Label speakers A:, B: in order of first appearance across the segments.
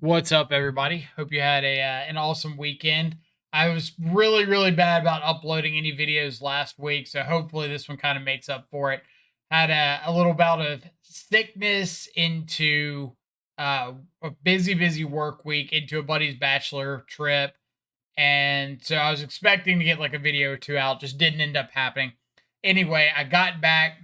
A: What's up, everybody? Hope you had an awesome weekend. I was really bad about uploading any videos last week, so hopefully this one kind of makes up for it. Had a little bout of sickness into a busy work week into a buddy's bachelor trip, and so I was expecting to get like a video or two out, just didn't end up happening. Anyway, I got back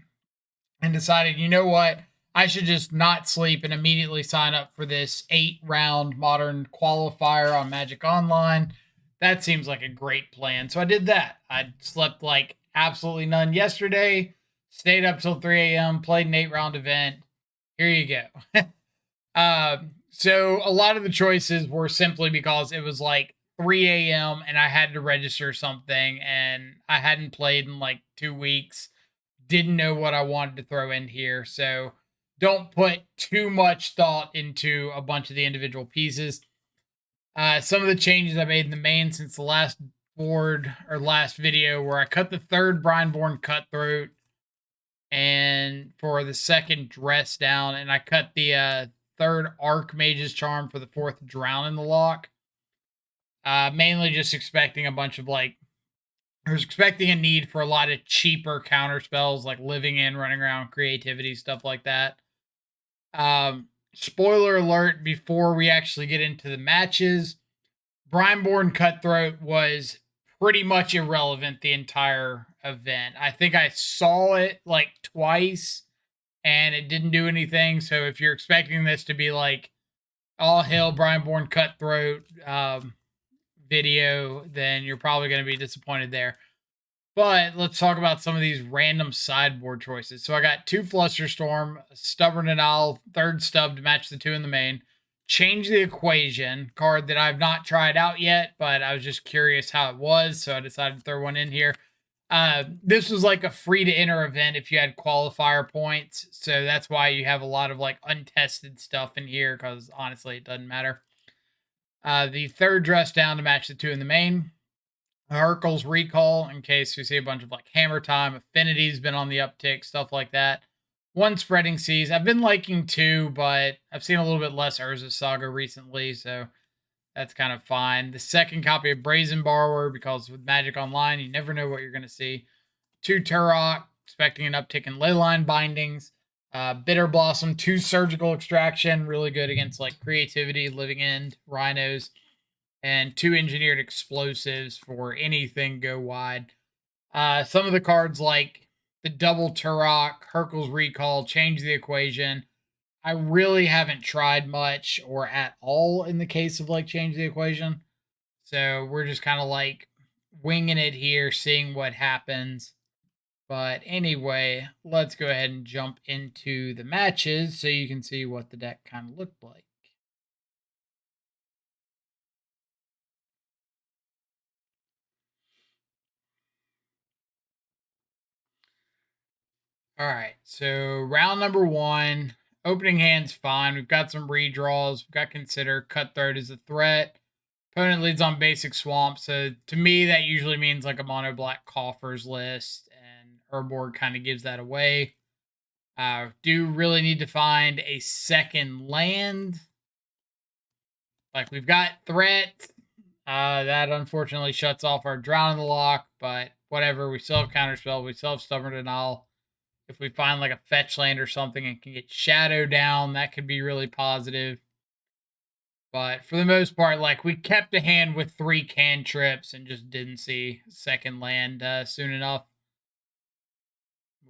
A: and decided, you know what? I should just not sleep and immediately sign up for this 8-round modern qualifier on Magic Online. That seems like a great plan. So I did that. I slept like absolutely none yesterday, stayed up till 3 a.m., played an 8-round event. Here you go. So a lot of the choices were simply because it was like 3 a.m. and I had to register something and I hadn't played in like 2 weeks. Didn't know what I wanted to throw in here. So don't put too much thought into a bunch of the individual pieces. Some of the changes I made in the main since the last board or last video where I cut the third Brineborn Cutthroat and for the second Dress down, and I cut the third Archmage's Charm for the fourth Drown in the Lock. Mainly just expecting a bunch of like I was expecting a need for a lot of cheaper counter spells like Living In, Running Around, Creativity, stuff like that. Spoiler alert, before we actually get into the matches, Brineborn Cutthroat was pretty much irrelevant the entire event. I think I saw it like twice and it didn't do anything. So if you're expecting this to be like all hail Brineborn Cutthroat video, then you're probably going to be disappointed there. But let's talk about some of these random sideboard choices. So I got 2 Flusterstorm, Stubborn Denial, third stub to match the 2 in the main. Change the Equation, card that I've not tried out yet, but I was just curious how it was, so I decided to throw one in here. This was like a free to enter event if you had qualifier points, so that's why you have a lot of like untested stuff in here, because honestly it doesn't matter. The third Dress down to match the 2 in the main. Urkel's Recall, in case we see a bunch of like Hammer Time, Affinity's been on the uptick, stuff like that. 1 Spreading Seas. I've been liking 2, but I've seen a little bit less Urza Saga recently, so that's kind of fine. The second copy of Brazen Borrower, because with Magic Online, you never know what you're going to see. 2 Turok, expecting an uptick in Leyline Bindings. Bitter Blossom, 2 Surgical Extraction, really good against like Creativity, Living End, Rhinos, and 2 Engineered Explosives for anything go wide. Some of the cards like the double Turok, Urkel's Recall, Change the Equation. I really haven't tried much or at all in the case of like Change the Equation. So we're just kind of like winging it here, seeing what happens. But anyway, let's go ahead and jump into the matches so you can see what the deck kind of looked like. All right, so round number 1, opening hand's fine. We've got some redraws. We've got Consider, Cutthroat is a threat. Opponent leads on basic swamp, so to me that usually means like a mono black Coffers list, and Urborg kind of gives that away. Do really need to find a second land. Like we've got threat. That unfortunately shuts off our Drown in the Lock, but whatever. We still have Counterspell. We still have Stubborn Denial. If we find like a fetch land or something and can get Shadow down, that could be really positive. But for the most part, like we kept a hand with 3 cantrips and just didn't see second land soon enough,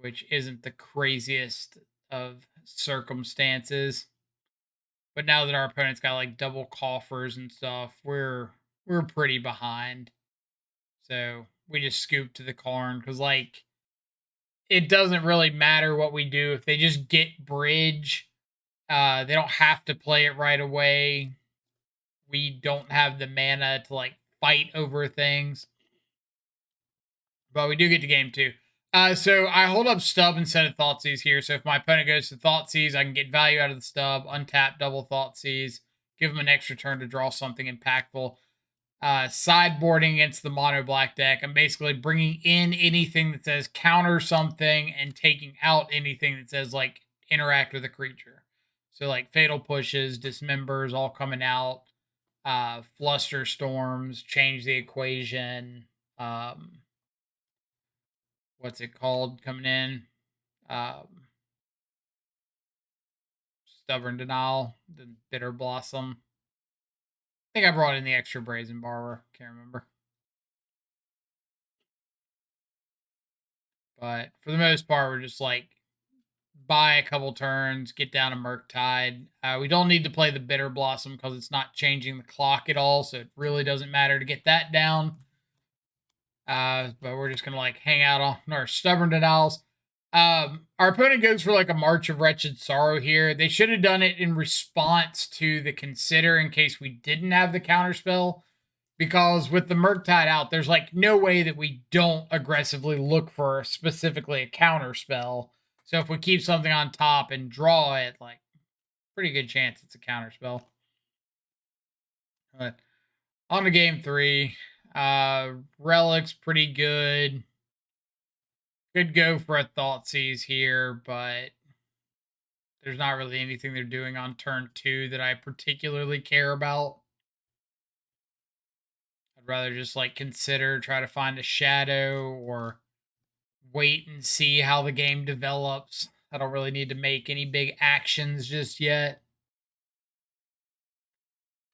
A: which isn't the craziest of circumstances. But now that our opponent's got like double Coffers and stuff, we're pretty behind. So we just scoop to the Karn because like it doesn't really matter what we do if they just get bridge. They don't have to play it right away. We don't have the mana to like fight over things, but we do get to game 2. So I hold up stub instead of Thoughtseize here. So if my opponent goes to Thoughtseize, I can get value out of the stub, untap, double Thoughtseize, give them an extra turn to draw something impactful. Sideboarding against the mono black deck, I'm basically bringing in anything that says counter something and taking out anything that says like interact with a creature. So like Fatal Pushes, Dismembers all coming out. Fluster Storms, Change the Equation. What's it called coming in? Um, Stubborn Denial, the Bitter Blossom. I think I brought in the extra Brazen Borrower. Can't remember. But for the most part, we're just like buy a couple turns, get down to mURktide. We don't need to play the Bitter Blossom because it's not changing the clock at all, so it really doesn't matter to get that down. But we're just gonna like hang out on our Stubborn Denials. Our opponent goes for like a March of Wretched Sorrow here. They should have done it in response to the Consider in case we didn't have the counterspell. Because with the mURktide out, there's like no way that we don't aggressively look for specifically a counterspell. So if we keep something on top and draw it, like pretty good chance it's a counterspell. But on to game 3. Relic's pretty good. Could go for a Thoughtseize here, but there's not really anything they're doing on turn 2 that I particularly care about. I'd rather just like consider, try to find a shadow, or wait and see how the game develops. I don't really need to make any big actions just yet.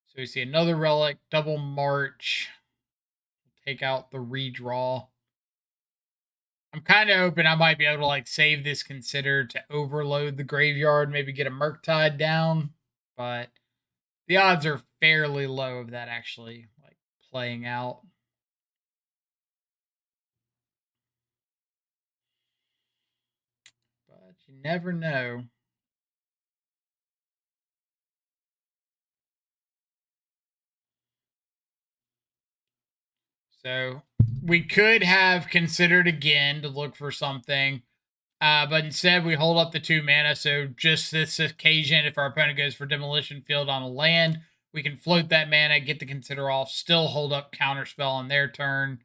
A: So we see another Relic, double March. Take out the redraw. I'm kind of hoping I might be able to like save this Consider to overload the graveyard, maybe get a mURktide down, but the odds are fairly low of that actually like playing out. But you never know. So we could have considered again to look for something. But instead, we hold up the 2 mana. So just this occasion, if our opponent goes for Demolition Field on a land, we can float that mana, get the Consider off, still hold up Counterspell on their turn,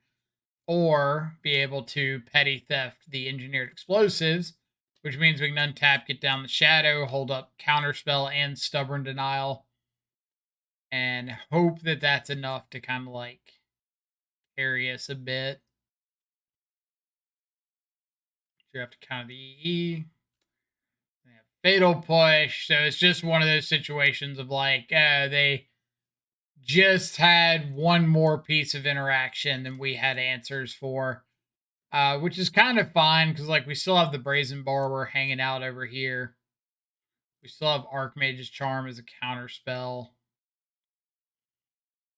A: or be able to Petty Theft the Engineered Explosives, which means we can untap, get down the Shadow, hold up Counterspell and Stubborn Denial, and hope that that's enough to kind of like carry us a bit. You have to count the EE. Fatal Push. So it's just one of those situations of like, they just had one more piece of interaction than we had answers for, which is kind of fine because like we still have the Brazen Borrower hanging out over here. We still have Archmage's Charm as a counter spell.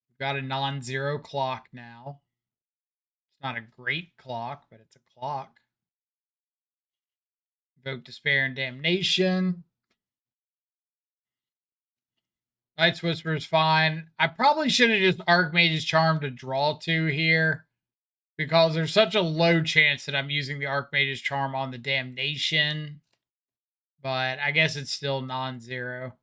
A: We've got a non-zero clock now. It's not a great clock, but it's a clock. Invoke Despair and Damnation. Night's Whisper is fine. I probably should have just Archmage's Charm to draw 2 here, because there's such a low chance that I'm using the Archmage's Charm on the Damnation. But I guess it's still non-zero.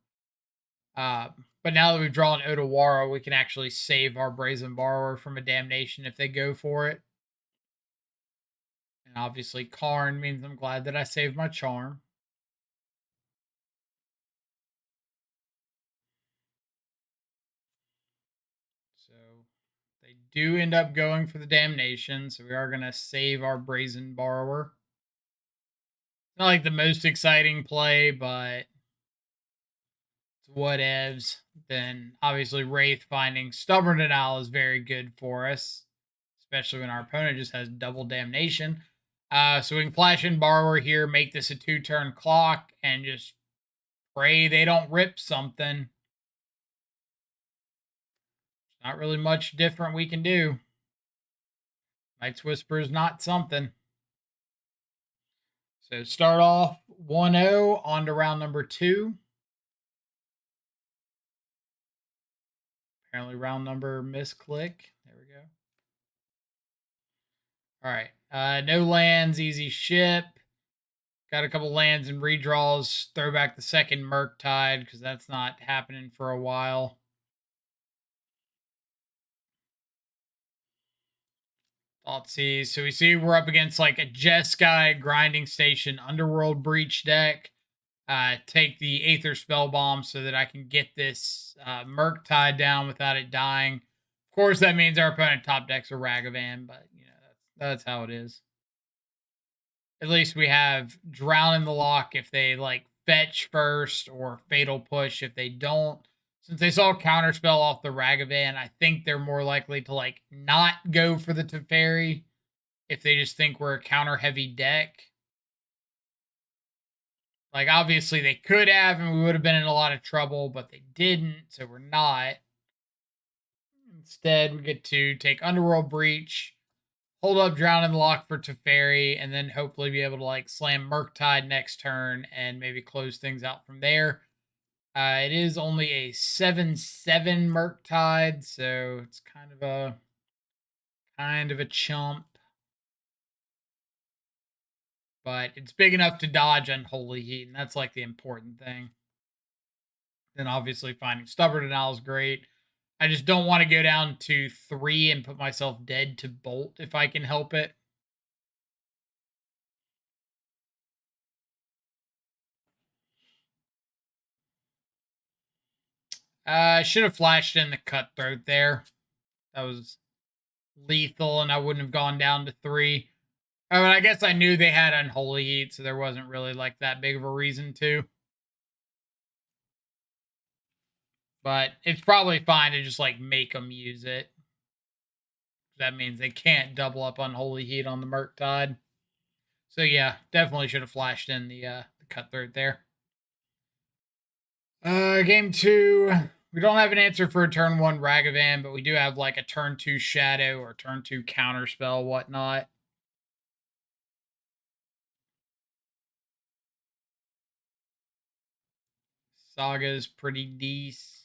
A: But now that we've drawn Otawara, we can actually save our Brazen Borrower from a Damnation if they go for it. And obviously Karn means I'm glad that I saved my Charm. So they do end up going for the Damnation, so we are going to save our Brazen Borrower. Not like the most exciting play, but it's whatevs. Then obviously Wraith finding Stubborn Denial is very good for us, especially when our opponent just has double Damnation. So we can flash in Borrower here, make this a 2-turn clock, and just pray they don't rip something. Not really much different we can do. Night's Whisper is not something. So start off 1-0 on to round number 2. Apparently round number misclick. There we go. All right. No lands, easy ship. Got a couple lands and redraws. Throw back the second mURktide because that's not happening for a while. Thoughtseize. So we see we're up against like a Jeskai, Grinding Station, Underworld Breach deck. take the Aether Spell Bomb so that I can get this mURktide down without it dying. Of course, that means our opponent top decks a Ragavan, but you know that's how it is. At least we have Drown in the Lock if they like fetch first, or Fatal Push if they don't. Since they saw Counterspell off the Ragavan, I think they're more likely to like not go for the Teferi if they just think we're a counter heavy deck. Like, obviously, they could have, and we would have been in a lot of trouble, but they didn't, so we're not. Instead, we get to take Underworld Breach, hold up Drown in the Lock for Teferi, and then hopefully be able to, like, slam mURktide next turn and maybe close things out from there. It is only a 7/7 mURktide, so it's kind of a chump. But it's big enough to dodge Unholy Heat, and that's, like, the important thing. Then obviously finding Stubborn Denial is great. I just don't want to go down to 3 and put myself dead to Bolt if I can help it. I should have flashed in the Cutthroat there. That was lethal, and I wouldn't have gone down to 3. I mean, I guess I knew they had Unholy Heat, so there wasn't really like that big of a reason to. But it's probably fine to just like make them use it. That means they can't double up Unholy Heat on the mURktide. So yeah, definitely should have flashed in the Cutthroat there. Game 2. We don't have an answer for a turn 1 Ragavan, but we do have like a turn 2 Shadow or turn 2 Counterspell, whatnot. Saga's pretty decent.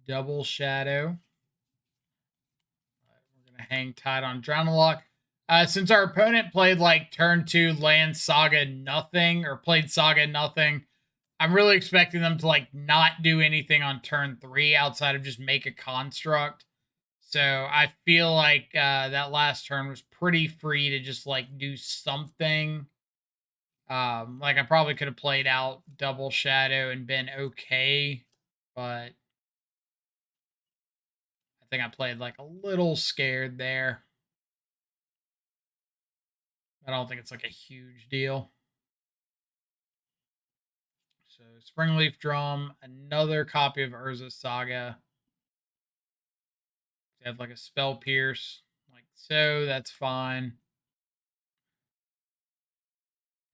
A: Double Shadow. We're going to hang tight on Drownalock. Since our opponent played like turn 2 land Saga nothing, or played Saga nothing, I'm really expecting them to like not do anything on turn 3 outside of just make a construct. So I feel like that last turn was pretty free to just like do something. Like I probably could have played out Double Shadow and been okay, but I think I played like a little scared there. I don't think it's like a huge deal. So Springleaf Drum, another copy of Urza Saga. They have like a Spell Pierce, like so. That's fine.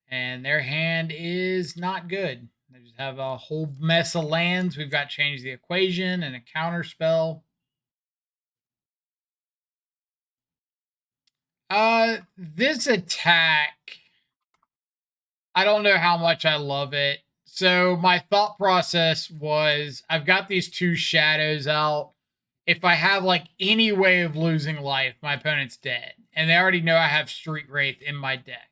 A: And their hand is not good. They just have a whole mess of lands. We've got Change the Equation and a counter spell. This attack, I don't know how much I love it. So my thought process was I've got these 2 shadows out. If I have like any way of losing life, my opponent's dead. And they already know I have Street Wraith in my deck.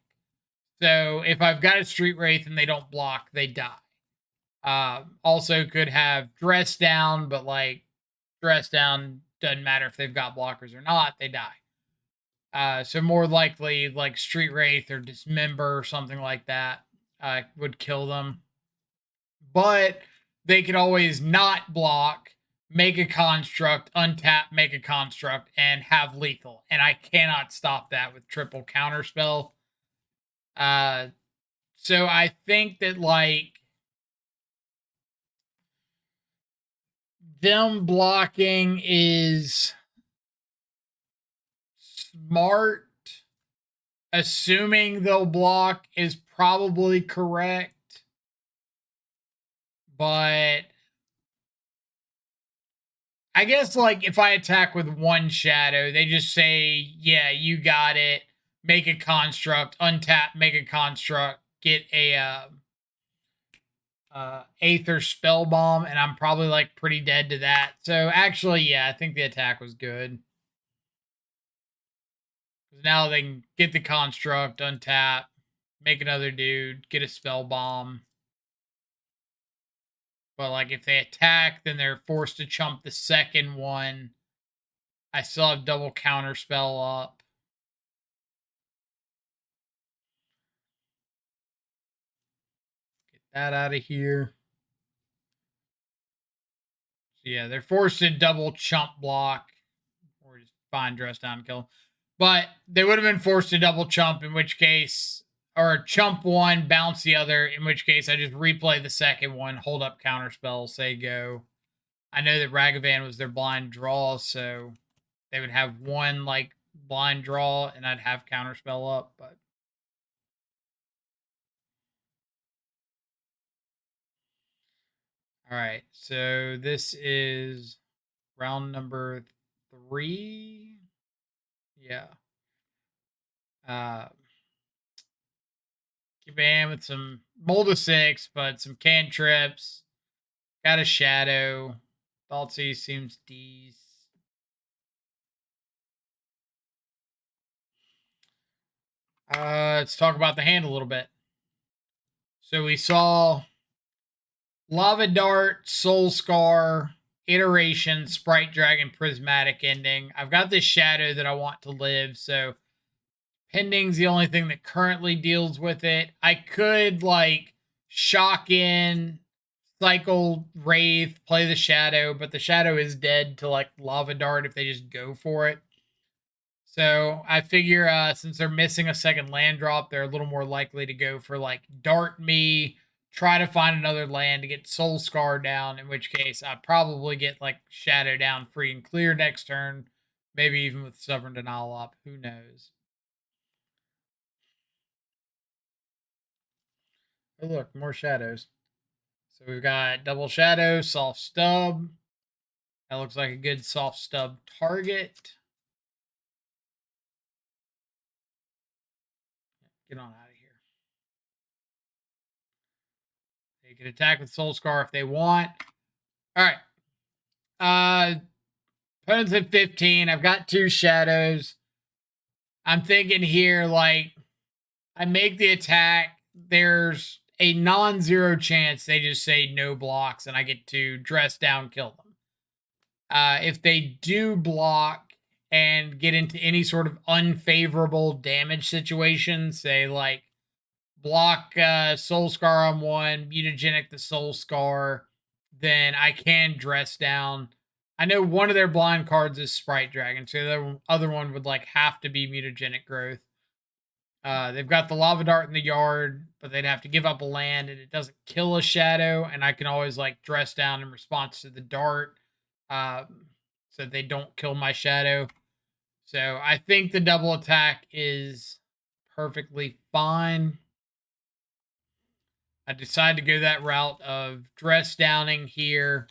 A: So if I've got a Street Wraith and they don't block, they die. Also could have Dress Down, but like Dress Down doesn't matter if they've got blockers or not, they die. So more likely like Street Wraith or Dismember or something like that would kill them. But they could always not block, make a construct, untap, make a construct, and have lethal. And I cannot stop that with triple counterspell. So I think that like them blocking is smart. Assuming they'll block is probably correct. But I guess like if I attack with 1 shadow, they just say, yeah, you got it. Make a construct, untap, make a construct, get a Aether spell bomb, and I'm probably like pretty dead to that. So actually, yeah, I think the attack was good. Because now they can get the construct, untap, make another dude, get a spell bomb. But like if they attack, then they're forced to chump the second one. I still have double counter spell up. that out of here. So yeah, they're forced to double chump block or just fine dress down kill. But they would have been forced to double chump, in which case, or chump one, bounce the other, in which case I just replay the second one, hold up counter spell, say go. I know that Ragavan was their blind draw, so they would have one like blind draw and I'd have counter spell up, but all right. So this is round number 3. Yeah. Uh keep in with some mold of 6, but some cantrips. Got a shadow. Thoughtseize seems decent. Let's talk about the hand a little bit. So we saw Lava Dart, Soul Scar, Iteration, Sprite Dragon, Prismatic Ending. I've got this shadow that I want to live, so Pending's the only thing that currently deals with it. I could like shock in, cycle Wraith, play the shadow, but the shadow is dead to like Lava Dart if they just go for it. So I figure since they're missing a second land drop, they're a little more likely to go for like Dart me, try to find another land to get Soul Scar down, in which case I probably get like Shadow down free and clear next turn, maybe even with Stubborn Denial up. Who knows? Oh, look, more shadows. So we've got double shadow, soft stub. That looks like a good soft stub target. Get on out of here. They can attack with Soul Scar if they want. All right. Opponent's at 15. I've got 2 shadows. I'm thinking here, like, I make the attack. There's a non-zero chance they just say no blocks and I get to dress down, kill them. If they do block and get into any sort of unfavorable damage situation, say like block Soul Scar on one, mutagenic the Soul Scar, then I can dress down. I know one of their blind cards is Sprite Dragon, so the other one would like have to be mutagenic growth. They've got the Lava Dart in the yard, but they'd have to give up a land, and it doesn't kill a shadow. And I can always like dress down in response to the dart, so they don't kill my shadow. So I think the double attack is perfectly fine. I decided to go that route of dress downing here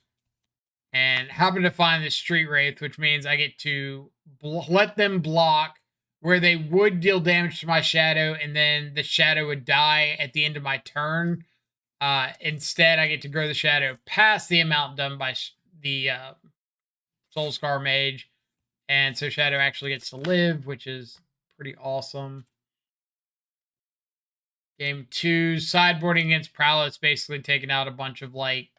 A: and happen to find the Street Wraith, which means I get to let them block where they would deal damage to my shadow, and then the shadow would die at the end of my turn. Instead, I get to grow the shadow past the amount done by the Soul Scar Mage, and so shadow actually gets to live, which is pretty awesome. Game 2, sideboarding against Prowess, basically taking out a bunch of like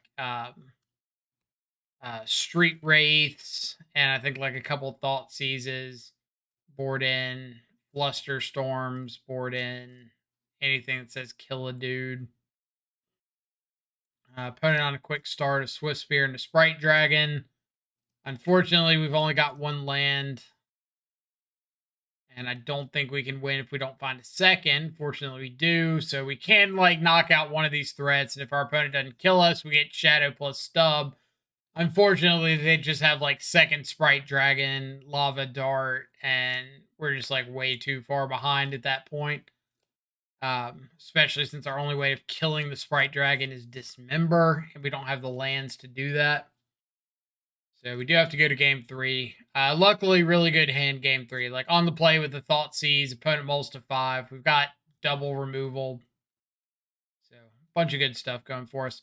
A: Street Wraiths, and I think like a couple Thought Seizes, board in Fluster Storms, board in anything that says kill a dude. Opponent on a quick start, a Swift Spear and a Sprite Dragon. Unfortunately, we've only got 1 land, and I don't think we can win if we don't find a second. Fortunately, we do, so we can like knock out one of these threats, and if our opponent doesn't kill us, we get Shadow plus Stub. Unfortunately, they just have like second Sprite Dragon, Lava Dart, and we're just like way too far behind at that point. Especially since our only way of killing the Sprite Dragon is Dismember, and we don't have the lands to do that. So we do have to go to game 3. Luckily, really good hand game 3. Like on the play with the Thought Seize, opponent mulls to 5. We've got double removal. So a bunch of good stuff going for us.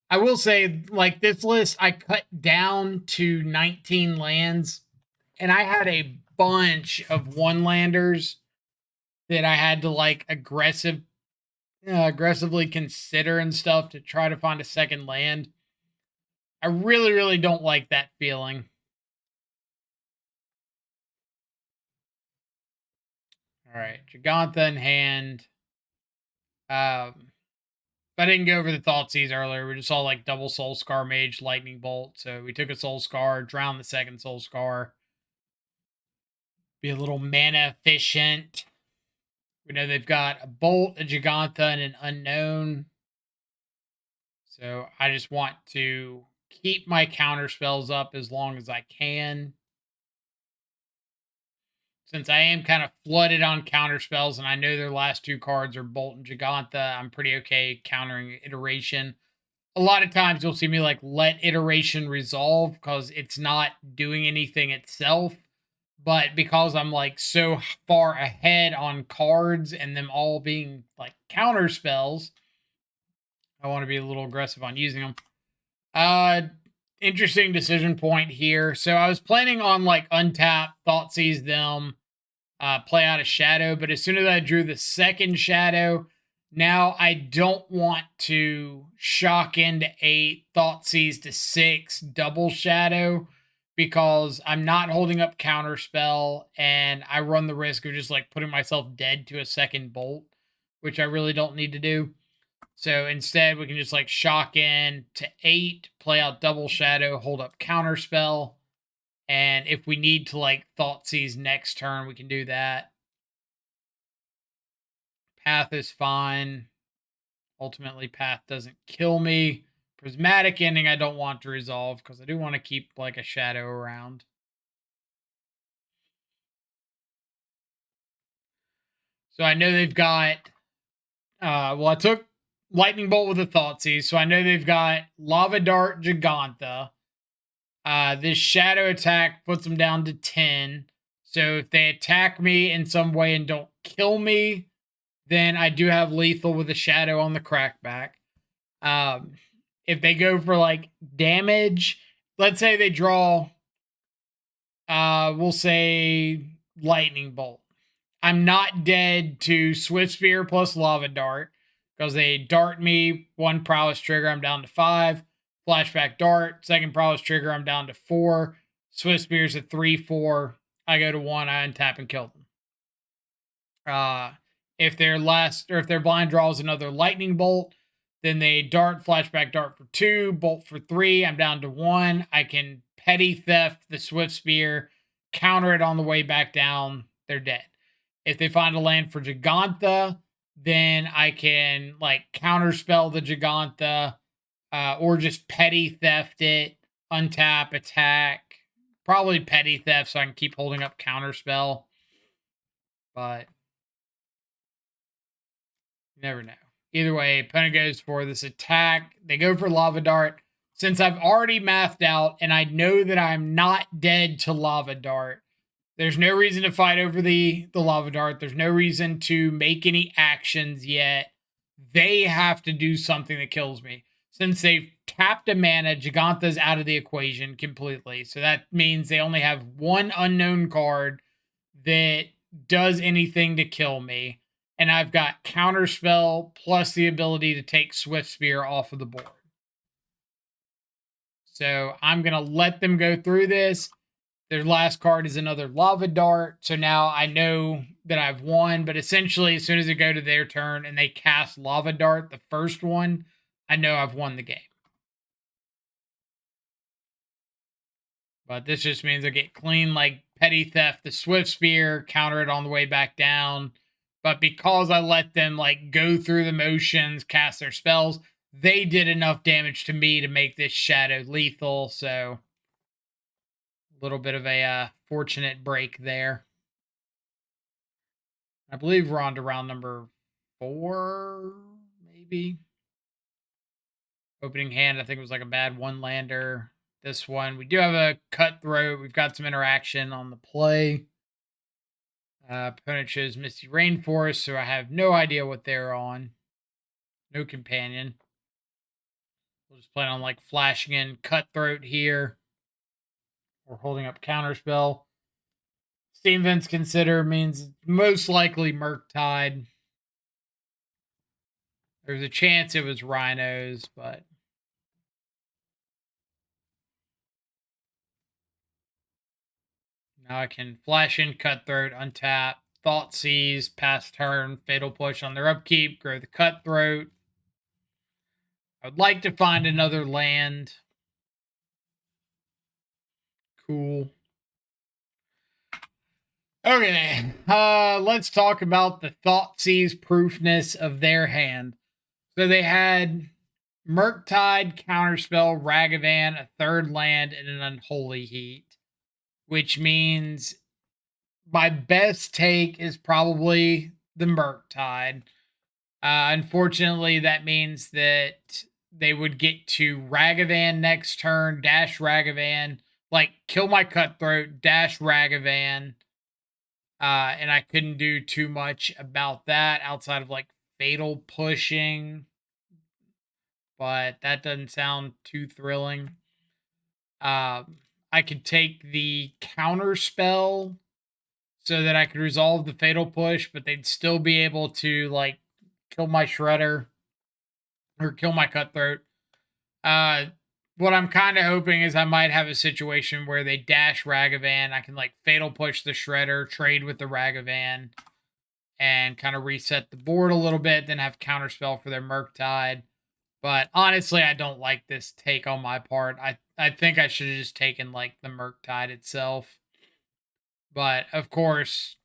A: I will say, like this list, I cut down to 19 lands, and I had a bunch of one landers that I had to like aggressively consider and stuff to try to find a second land. I really, really don't like that feeling. All right, Gigantha in hand. I didn't go over the Thoughtseize earlier. We just saw like double Soul Scar Mage, Lightning Bolt. So we took a Soul Scar, drowned the second Soul Scar. Be a little mana efficient. We know they've got a Bolt, a Gigantha, and an Unknown. So I just want to keep my counter spells up as long as I can. Since I am kind of flooded on counter spells and I know their last two cards are Bolt and Gigantha, I'm pretty okay countering Iteration. A lot of times you'll see me like let Iteration resolve because it's not doing anything itself. But because I'm like so far ahead on cards and them all being like counter spells, I want to be a little aggressive on using them. Interesting decision point here. So I was planning on like untap, Thoughtseize them, play out a shadow, but as soon as I drew the second shadow, now I don't want to shock into 8, Thoughtseize to 6, double shadow, because I'm not holding up counterspell and I run the risk of just like putting myself dead to a second bolt, which I really don't need to do. So instead, we can just like shock in to 8, play out double shadow, hold up counterspell. And if we need to like Thoughtseize next turn, we can do that. Path is fine. Ultimately, Path doesn't kill me. Prismatic Ending I don't want to resolve because I do want to keep like a shadow around. So I know they've got well, I took Lightning Bolt with a Thoughtseize, so I know they've got Lava Dart Gigantha. This shadow attack puts them down to 10. So if they attack me in some way and don't kill me, then I do have lethal with a shadow on the crackback. If they go for like damage, let's say they draw, we'll say Lightning Bolt. I'm not dead to Swift Spear plus Lava Dart because they dart me, one Prowess trigger, I'm down to 5. Flashback Dart, second Prowess trigger, I'm down to 4. Swift Spear's at 3, 4. I go to 1, I untap and kill them. If their blind draws another Lightning Bolt, then they dart, flashback dart for 2, bolt for 3. I'm down to 1. I can petty theft the Swift Spear, counter it on the way back down. They're dead. If they find a land for Gigantha, then I can like counterspell the Gigantha, or just petty theft it, untap, attack. Probably petty theft so I can keep holding up counterspell. But you never know. Either way, opponent goes for this attack. They go for Lava Dart. Since I've already mathed out and I know that I'm not dead to Lava Dart, there's no reason to fight over the Lava Dart. There's no reason to make any actions yet. They have to do something that kills me. Since they've tapped a mana, Gigantha's out of the equation completely. So that means they only have one unknown card that does anything to kill me. And I've got Counterspell plus the ability to take Swift Spear off of the board. So I'm going to let them go through this. Their last card is another Lava Dart. So now I know that I've won. But essentially, as soon as they go to their turn and they cast Lava Dart, the first one, I know I've won the game. But this just means I get clean like Petty Theft, the Swift Spear, counter it on the way back down. But because I let them like go through the motions, cast their spells, they did enough damage to me to make this shadow lethal. So a little bit of a fortunate break there. I believe we're on to round number 4, maybe. Opening hand, I think it was like a bad one lander. This one, we do have a cutthroat. We've got some interaction on the play. Opponent chose Misty Rainforest, so I have no idea what they're on. No companion. We'll just plan on like flashing in Cutthroat here. Or holding up Counterspell. Steam Vents Consider means most likely mURktide. There's a chance it was Rhinos, but now I can flash in Cutthroat, untap, Thoughtseize, pass turn, Fatal Push on their upkeep, grow the Cutthroat. I'd like to find another land. Cool. Okay, let's talk about the Thoughtseize proofness of their hand. So they had mURktide, Counterspell, Ragavan, a third land, and an Unholy Heat, which means my best take is probably the mURktide. Unfortunately, that means that they would get to Ragavan next turn, dash Ragavan, like kill my Cutthroat, dash Ragavan, and I couldn't do too much about that outside of like fatal pushing, but that doesn't sound too thrilling. I could take the counter spell so that I could resolve the fatal push, but they'd still be able to like kill my Shredder or kill my Cutthroat. What I'm kind of hoping is I might have a situation where they dash Ragavan. I can like fatal push the Shredder, trade with the Ragavan, and kind of reset the board a little bit, then have Counterspell for their mURktide. But honestly, I don't like this take on my part. I think I should have just taken like the mURktide itself. But of course,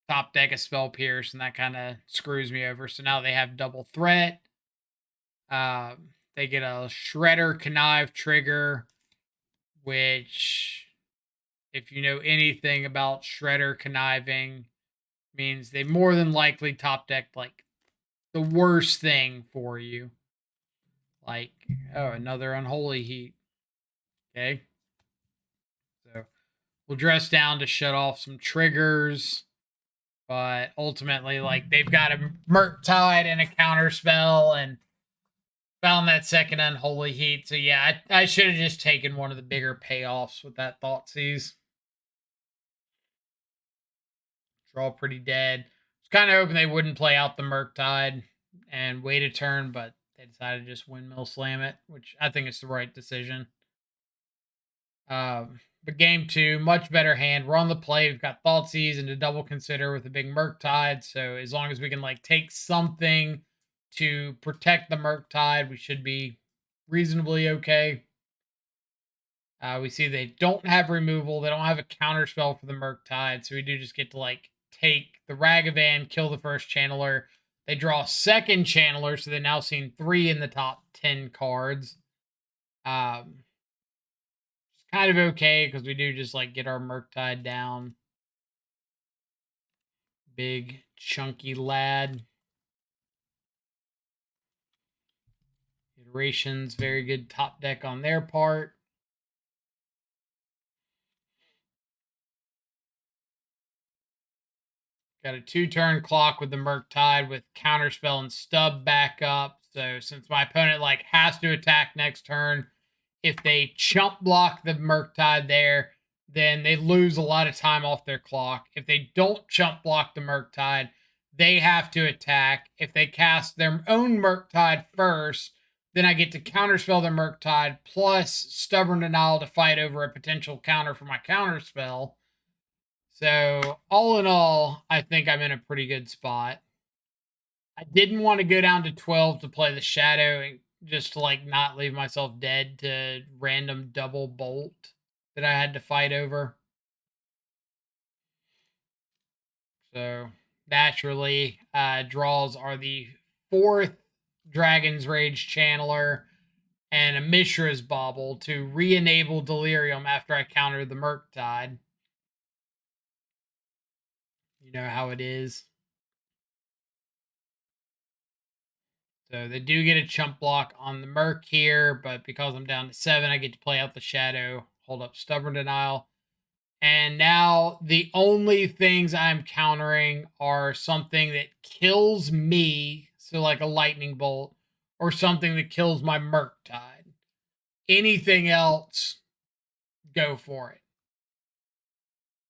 A: top deck a Spell Pierce, and that kind of screws me over. So now they have double threat. They get a Shredder Connive trigger, which, if you know anything about Shredder conniving, means they more than likely top decked like the worst thing for you. Like, oh, another Unholy Heat. Okay. So we'll dress down to shut off some triggers. But ultimately, like, they've got a mURktide and a Counterspell and found that second Unholy Heat. So yeah, I should have just taken one of the bigger payoffs with that Thoughtseize. Draw pretty dead. Was kind of hoping they wouldn't play out the mURktide and wait a turn, but they decided to just windmill slam it, which I think is the right decision. But game two, much better hand. We're on the play. We've got Thoughtseize and to double consider with a big mURktide. So as long as we can like take something to protect the mURktide, we should be reasonably okay. We see they don't have removal. They don't have a counter spell for the mURktide. So we do just get to like take the Ragavan, kill the first channeler. They draw a second channeler, so they've now seen 3 in the top 10 cards. It's kind of okay because we do just like get our mURktide down. Big chunky lad. Iterations, very good top deck on their part. Got a 2-turn clock with the mURktide with Counterspell and Stub back up. So since my opponent like has to attack next turn, if they chump block the mURktide there, then they lose a lot of time off their clock. If they don't chump block the mURktide, they have to attack. If they cast their own mURktide first, then I get to counterspell their mURktide plus Stubborn Denial to fight over a potential counter for my counterspell. So all in all, I think I'm in a pretty good spot. I didn't want to go down to 12 to play the Shadow and just to like not leave myself dead to random double bolt that I had to fight over. So naturally, draws are the 4th Dragon's Rage Channeler and a Mishra's Bauble to re-enable Delirium after I counter the mURktide. You know how it is. So they do get a chump block on the Murk here, but because I'm down to 7, I get to play out the Shadow, hold up Stubborn Denial. And now the only things I'm countering are something that kills me, so like a Lightning Bolt, or something that kills my mURktide. Anything else, go for it.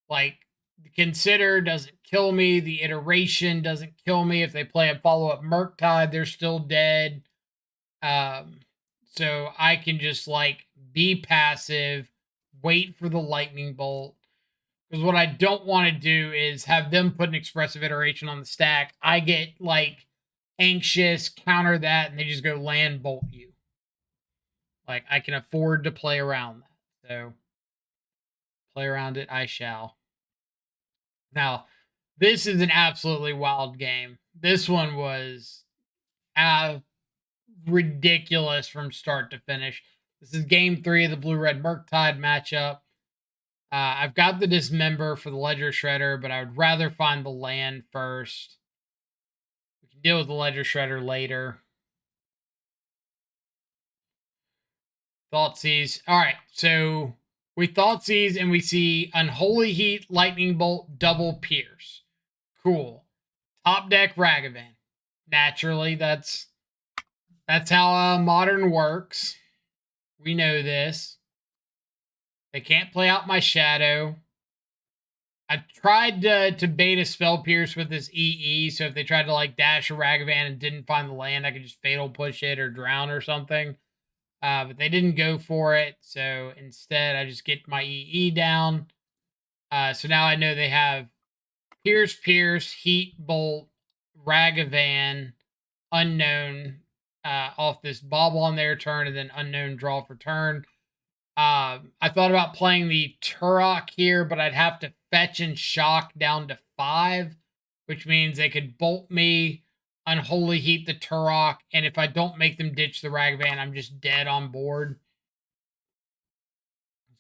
A: Like, the Consider doesn't kill me. The Iteration doesn't kill me. If they play a follow-up mURktide, they're still dead. So I can just, like, be passive, wait for the Lightning Bolt. Because what I don't want to do is have them put an Expressive Iteration on the stack. I get, like, anxious, counter that, and they just go land bolt you. Like, I can afford to play around that. So, play around it I shall. Now, this is an absolutely wild game. This one was ridiculous from start to finish. This is game 3 of the Blue-Red mURktide matchup. I've got the Dismember for the Ledger Shredder, but I would rather find the land first. We can deal with the Ledger Shredder later. Thoughtseize. All right, so we Thoughtseize and we see Unholy Heat, Lightning Bolt, Double Pierce. Cool. Top deck Ragavan. Naturally, that's how Modern works. We know this. They can't play out my Shadow. I tried to bait a Spell Pierce with this EE, so if they tried to like dash a Ragavan and didn't find the land, I could just Fatal Push it or drown or something. But they didn't go for it, so instead I just get my EE down. So now I know they have Pierce, Heat, Bolt, Ragavan, Unknown off this Bobble on their turn, and then Unknown draw for turn. I thought about playing the Turok here, but I'd have to fetch and shock down to 5, which means they could bolt me, Unholy Heat the Turok, and if I don't make them ditch the Ragavan, I'm just dead on board.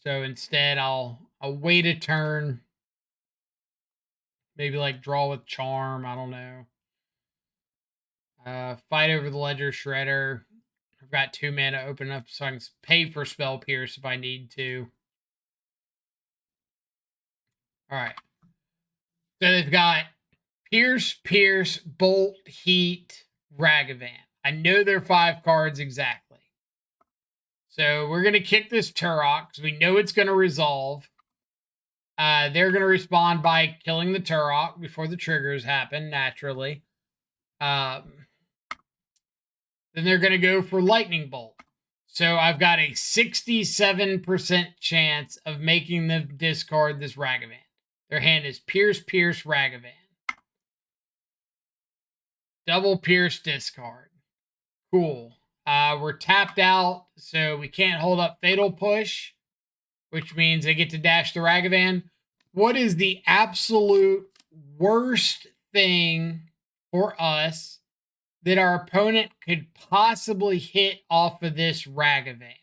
A: So instead, I'll wait a turn, maybe like draw with Charm, I don't know. Fight over the Ledger Shredder. I've got 2 mana open up, so I can pay for Spell Pierce if I need to. All right. So they've got Pierce, Bolt, Heat, Ragavan. I know they're 5 cards exactly. So we're going to kick this Turok because we know it's going to resolve. They're going to respond by killing the Turok before the triggers happen, naturally. Then they're going to go for Lightning Bolt. So I've got a 67% chance of making them discard this Ragavan. Their hand is Pierce, Ragavan. Double Pierce, discard. Cool. We're tapped out, so we can't hold up Fatal Push, which means they get to dash the Ragavan. What is the absolute worst thing for us that our opponent could possibly hit off of this Ragavan?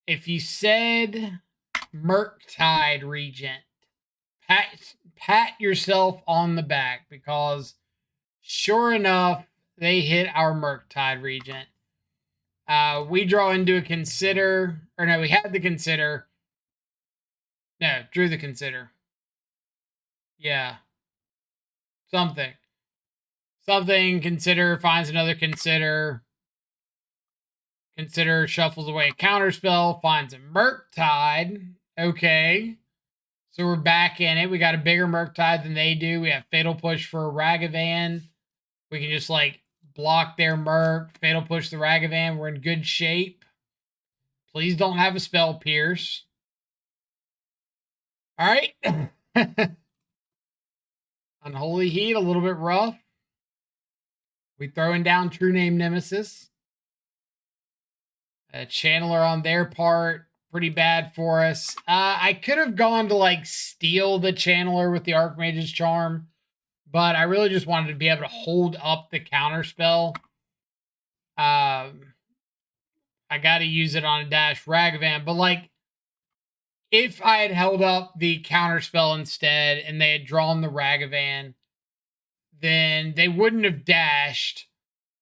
A: If you said mURktide Regent, pat yourself on the back, because sure enough, they hit our mURktide Regent. We draw into a Consider, or no, we had the Consider. No, drew the Consider. Yeah. Something. Consider, finds another Consider. Consider, shuffles away a counterspell, finds a mURktide. Okay. So we're back in it. We got a bigger mURktide than they do. We have Fatal Push for a Ragavan. We can just like block their Murk, Fatal Push the Ragavan. We're in good shape. Please don't have a Spell Pierce. All right. Unholy Heat, a little bit rough. We throwing down True Name Nemesis. Channeler on their part, pretty bad for us. I could have gone to like steal the Channeler with the Archmage's Charm, but I really just wanted to be able to hold up the counterspell. I got to use it on a dash Ragavan, but like, if I had held up the counterspell instead and they had drawn the Ragavan, then they wouldn't have dashed.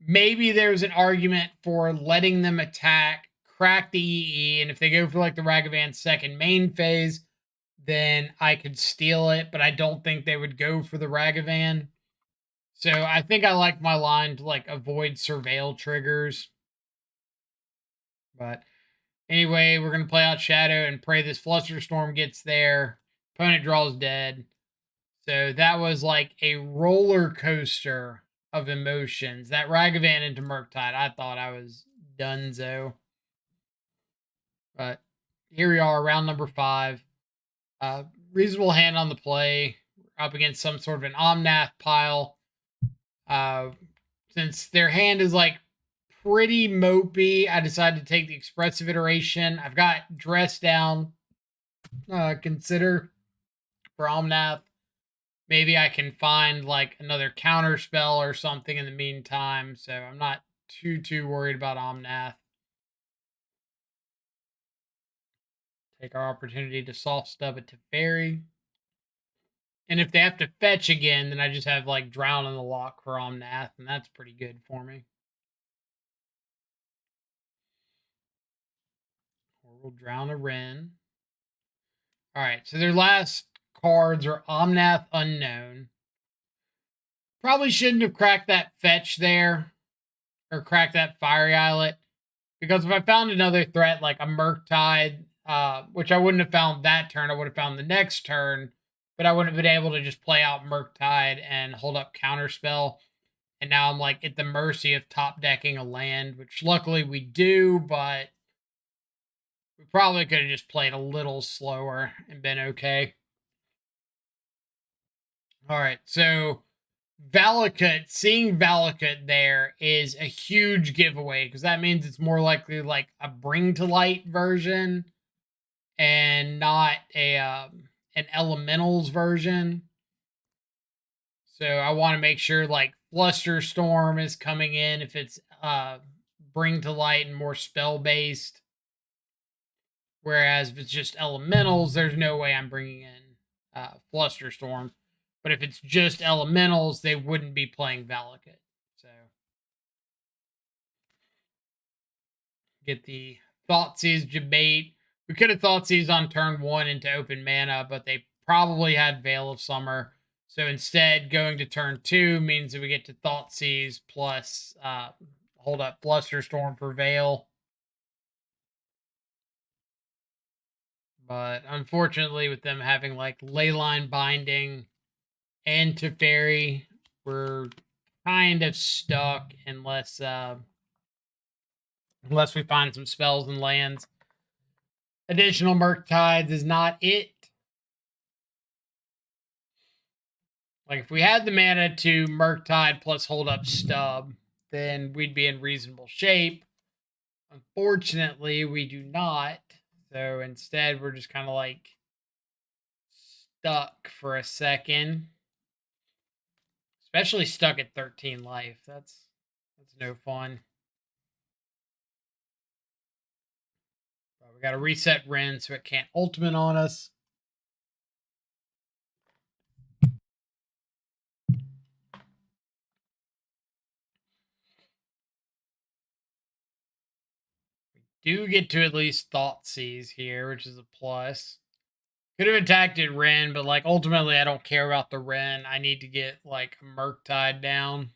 A: Maybe there's an argument for letting them attack, crack the EE, and if they go for like the Ragavan second main phase, then I could steal it, but I don't think they would go for the Ragavan. So I think I like my line to like avoid surveil triggers. But anyway, we're going to play out Shadow and pray this Flusterstorm gets there. Opponent draws dead. So that was like a roller coaster of emotions. That Ragavan into mURktide, I thought I was donezo. But here we are, round number 5. Reasonable hand on the play. Up against some sort of an Omnath pile. Since their hand is like pretty mopey. I decided to take the expressive iteration. I've got Dress down. Consider for Omnath. Maybe I can find like another counter spell or something in the meantime. So I'm not too worried about Omnath. Take our opportunity to soft stub it to Fairy. And if they have to fetch again, then I just have like Drown in the Lock for Omnath, and that's pretty good for me. Or we'll Drown a Wrenn. Alright, so their last cards are Omnath Unknown. Probably shouldn't have cracked that fetch there, or cracked that Fiery Islet, because if I found another threat like a mURktide, which I wouldn't have found that turn, I would have found the next turn, but I wouldn't have been able to just play out mURktide and hold up Counterspell. And now I'm like at the mercy of top decking a land, which luckily we do, but we probably could have just played a little slower and been okay. All right, so Valakut, seeing Valakut there is a huge giveaway because that means it's more likely like a Bring to Light version and not a an Elementals version. So I want to make sure like Flusterstorm is coming in if it's Bring to Light and more spell based. Whereas if it's just Elementals, there's no way I'm bringing in Flusterstorm. But if it's just Elementals, they wouldn't be playing Valakut. So get the Thoughtseize debate. We could have Thoughtseize on turn 1 into open mana, but they probably had Veil of Summer. So instead, going to turn 2 means that we get to Thoughtseize plus hold up Flusterstorm for Veil. But unfortunately, with them having like Leyline Binding and Teferi, we're kind of stuck unless we find some spells and lands. Additional mURktides is not it. Like if we had the mana to mURktide plus hold up stub, then we'd be in reasonable shape. Unfortunately, we do not. So instead, we're just kind of like stuck for a second. Especially stuck at 13 life. That's no fun. But we got to reset Wrenn so it can't ultimate on us. We do get to at least Thoughtseize here, which is a plus. Could have attacked at Wrenn, but like ultimately I don't care about the Wrenn. I need to get like mURktide down.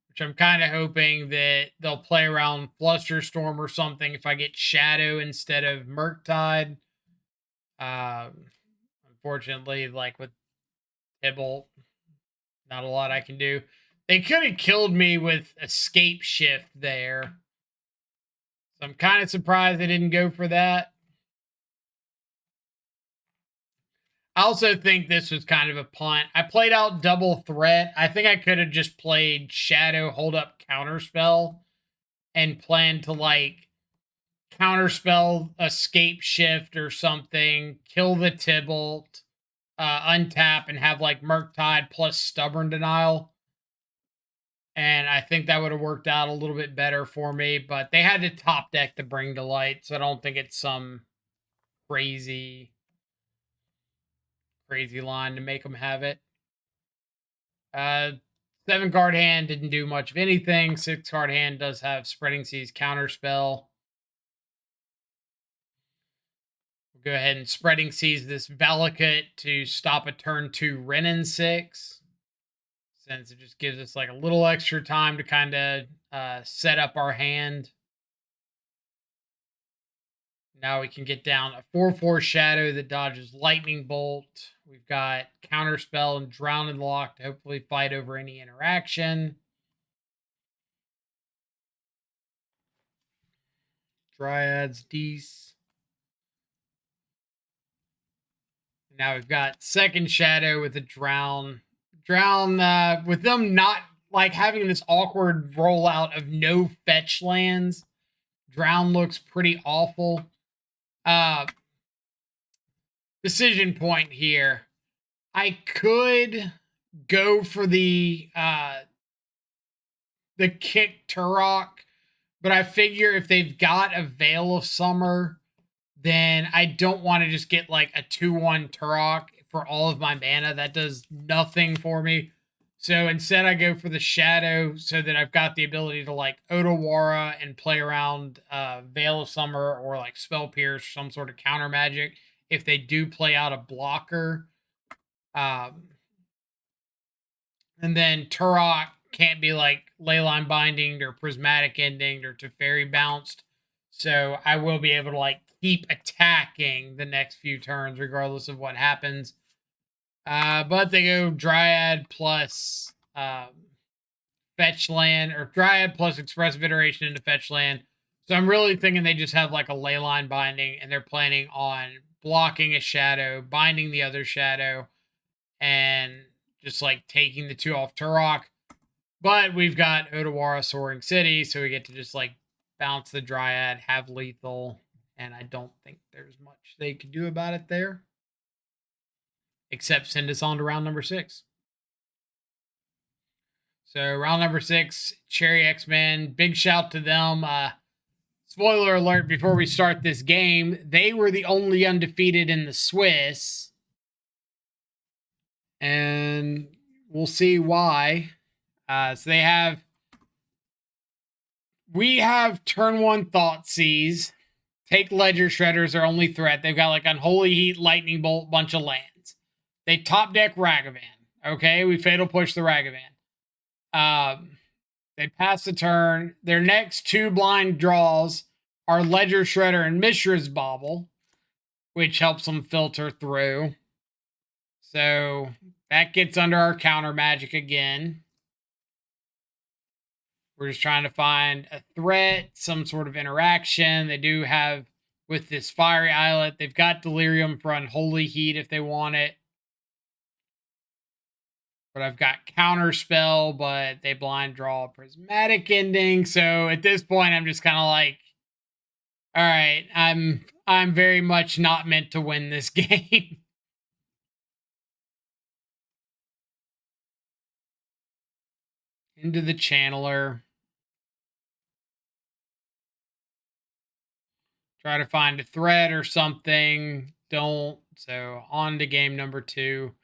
A: Which I'm kind of hoping that they'll play around Flusterstorm or something if I get Shadow instead of mURktide. Unfortunately, like with Tibble, not a lot I can do. They could have killed me with a Scapeshift there. So I'm kind of surprised they didn't go for that. I also think this was kind of a punt. I played out double threat. I think I could have just played Shadow, hold up, Counterspell, and planned to like Counterspell a Scapeshift or something, kill the Tybalt, untap, and have like mURktide plus Stubborn Denial. And I think that would have worked out a little bit better for me. But they had to top deck the Bring to Light, so I don't think it's some crazy line to make them have it. 7-card hand didn't do much of anything. 6-card hand does have Spreading Seas Counterspell. We'll go ahead and Spreading Seas this Valakut to stop a turn 2 Wrenn 6. Since it just gives us like a little extra time to kind of set up our hand. Now we can get down a 4/4 Shadow that dodges Lightning Bolt. We've got Counterspell and Drown in the Lock to hopefully fight over any interaction. Dryads, Dees. Now we've got second Shadow with a Drown Drown, with them not like having this awkward rollout of no fetch lands, Drown looks pretty awful. Decision point here. I could go for the kick Turok, but I figure if they've got a Veil of Summer, then I don't want to just get like a 2/1 Turok for all of my mana. That does nothing for me. So instead I go for the Shadow so that I've got the ability to like Otawara and play around Veil of Summer or like Spell Pierce, some sort of counter magic if they do play out a blocker. And then Turok can't be like Leyline Binding or Prismatic Ending or Teferi Bounced. So I will be able to like keep attacking the next few turns regardless of what happens. But they go Dryad plus Fetch Land, or Dryad plus Expressive Iteration into Fetch Land. So I'm really thinking they just have like a Leyline Binding and they're planning on blocking a Shadow, binding the other Shadow, and just like taking the 2 off Turok. But we've got Otawara Soaring City, so we get to just like bounce the Dryad, have lethal, and I don't think there's much they could do about it there. Except send us on to round number 6. So round number 6, Cherry X-Men. Big shout to them. Spoiler alert before we start this game, they were the only undefeated in the Swiss. And we'll see why. So we have turn 1 Thoughtseize. Take Ledger Shredder's their only threat. They've got like Unholy Heat, Lightning Bolt, bunch of lands. They top deck Ragavan. Okay, we Fatal Push the Ragavan. They pass the turn. Their next 2 blind draws are Ledger Shredder and Mishra's Bauble, which helps them filter through. So that gets under our counter magic again. We're just trying to find a threat, some sort of interaction. They do have, with this Fiery Islet, they've got Delirium for Unholy Heat if they want it. But I've got Counter Spell, but they blind draw a Prismatic Ending. So at this point, I'm just kind of like, all right, I'm very much not meant to win this game. Into the Channeler. Try to find a threat or something. Don't. So on to game number 2.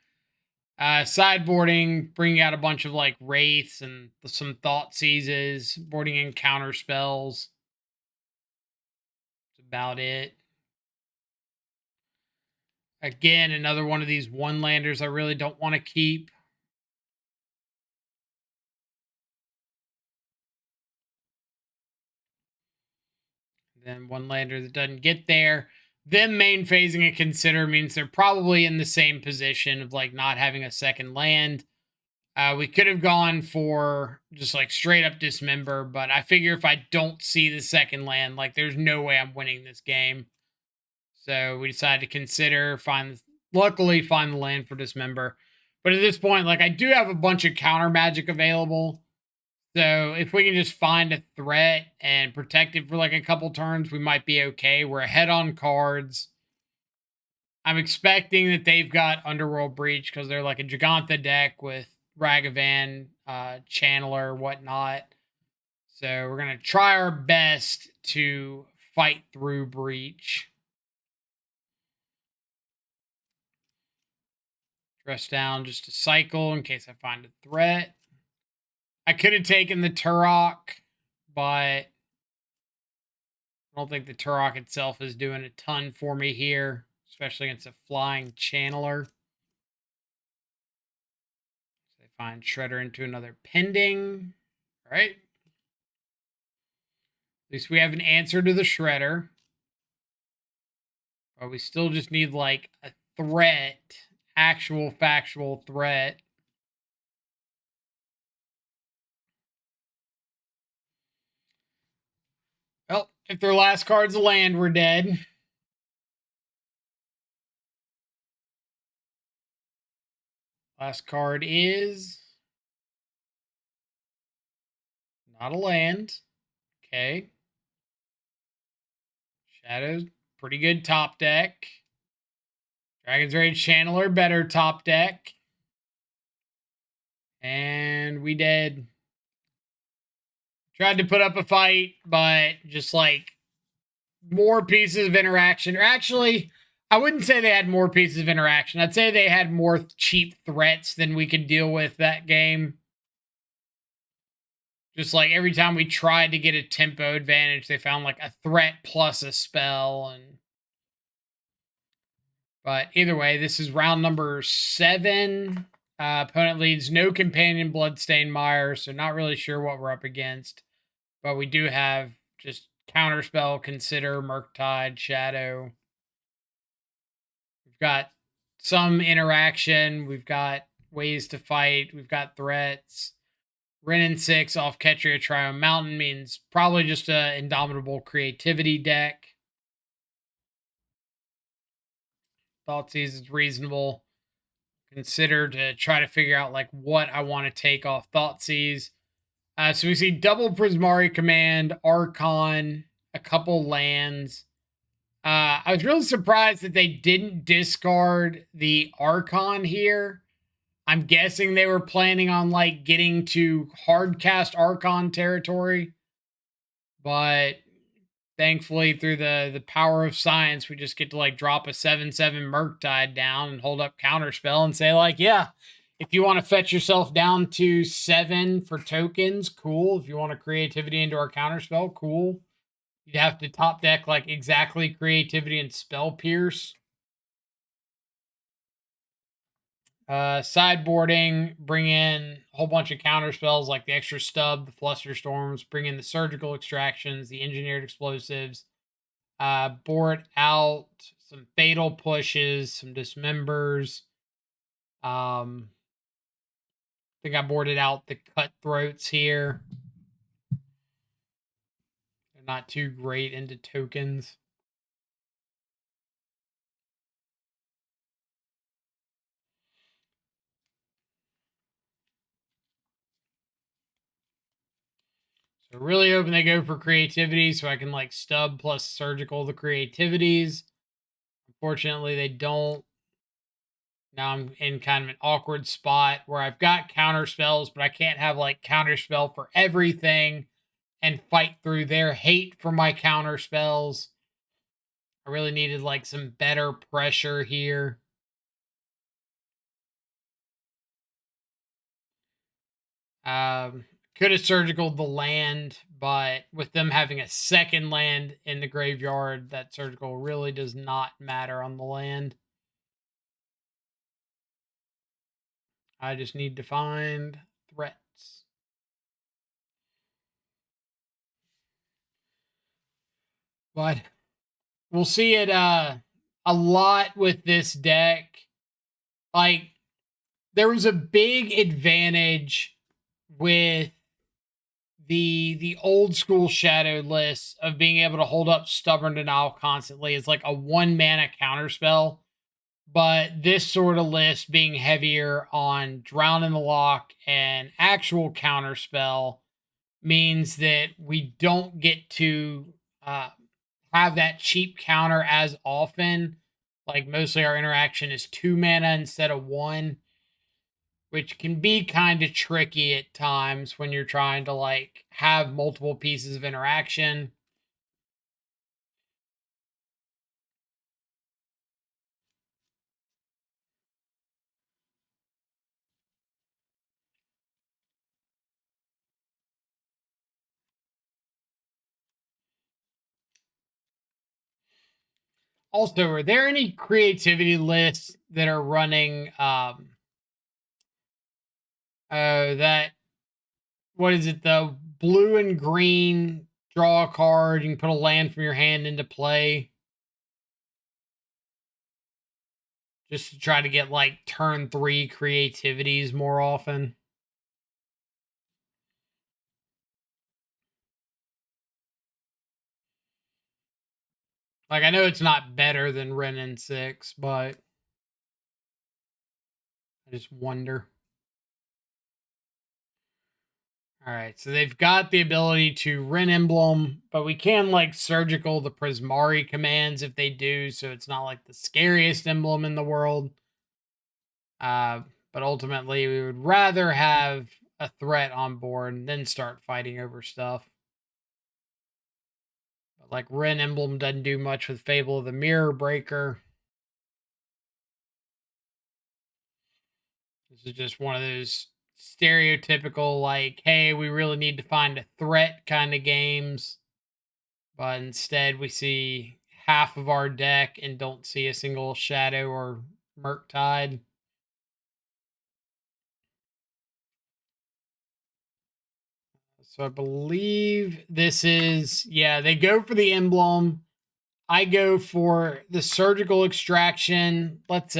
A: Sideboarding, bringing out a bunch of like Wraiths and some Thoughtseizes, boarding in counter spells. That's about it. Again, another one of these 1-landers I really don't want to keep. Then 1-lander that doesn't get there. Them main phasing a Consider means they're probably in the same position of like not having a second land. We could have gone for just like straight up Dismember, but I figure if I don't see the second land, like there's no way I'm winning this game. So we decided to Consider, luckily find the land for Dismember. But at this point, like I do have a bunch of counter magic available. So if we can just find a threat and protect it for like a couple turns, we might be okay. We're ahead on cards. I'm expecting that they've got Underworld Breach because they're like a Giganta deck with Ragavan, Channeler, whatnot. So we're going to try our best to fight through Breach. Dress down just a cycle in case I find a threat. I could have taken the Turok, but I don't think the Turok itself is doing a ton for me here, especially against a flying Channeler. So they find Shredder into another Pending. All right. At least we have an answer to the Shredder. But we still just need like a threat, actual factual threat. Well, if their last card's a land, we're dead. Last card is not a land. Okay. Shadows, pretty good top deck. Dragon's Rage Channeler, better top deck. And we did. Tried to put up a fight, but just like more pieces of interaction. Or actually, I wouldn't say they had more pieces of interaction. I'd say they had more cheap threats than we could deal with that game. Just like every time we tried to get a tempo advantage, they found like a threat plus a spell. But either way, this is round number 7. Opponent leads no companion Bloodstained Mire, so not really sure what we're up against. But we do have just Counterspell, Consider, mURktide, Shadow. We've got some interaction. We've got ways to fight. We've got threats. Renin 6 off Ketria Triome Mountain means probably just a Indomitable Creativity deck. Thoughtseize is reasonable. Consider to try to figure out like what I want to take off Thoughtseize. So we see double Prismari Command, Archon, a couple lands. I was really surprised that they didn't discard the Archon here. I'm guessing they were planning on like getting to hardcast Archon territory, but thankfully through the power of science, we just get to like drop a 7/7 mURktide down and hold up Counterspell and say like, yeah, if you want to fetch yourself down to 7 for tokens, cool. If you want to creativity into our Counterspell, cool. You'd have to top deck like exactly creativity and spell pierce. Sideboarding, bring in a whole bunch of counter spells like the extra stub, the fluster storms, bring in the surgical extractions, the engineered explosives, board out some fatal pushes, some dismembers. I think I boarded out the cutthroats here. They're not too great into tokens. So really hoping they go for creativity so I can like stub plus surgical the creativities. Unfortunately, they don't. Now I'm in kind of an awkward spot where I've got counter spells, but I can't have like counter spell for everything and fight through their hate for my counter spells. I really needed like some better pressure here. Could have surgical the land, but with them having a second land in the graveyard, that surgical really does not matter on the land. I just need to find threats. But we'll see it a lot with this deck. Like, there was a big advantage with the old school shadow list of being able to hold up Stubborn Denial constantly. It's like a 1 mana counter spell. But this sort of list being heavier on Drown in the Lock and actual counter spell means that we don't get to have that cheap counter as often. Like mostly our interaction is 2 mana instead of 1, which can be kind of tricky at times when you're trying to like have multiple pieces of interaction. Also, are there any creativity lists that are running that, what is it, the blue and green, draw a card, you can put a land from your hand into play just to try to get like turn 3 creativities more often? Like, I know it's not better than Renin 6, but I I just wonder. All right, so they've got the ability to Ren Emblem, but we can like surgical the Prismari commands if they do, so it's not like the scariest emblem in the world. But ultimately, we would rather have a threat on board and then start fighting over stuff. But like Ren Emblem doesn't do much with Fable of the Mirror Breaker. This is just one of those stereotypical, like, hey, we really need to find a threat kind of games. But instead, we see half of our deck and don't see a single Shadow or mURktide. So I believe this is, yeah, they go for the emblem. I go for the surgical extraction. Let's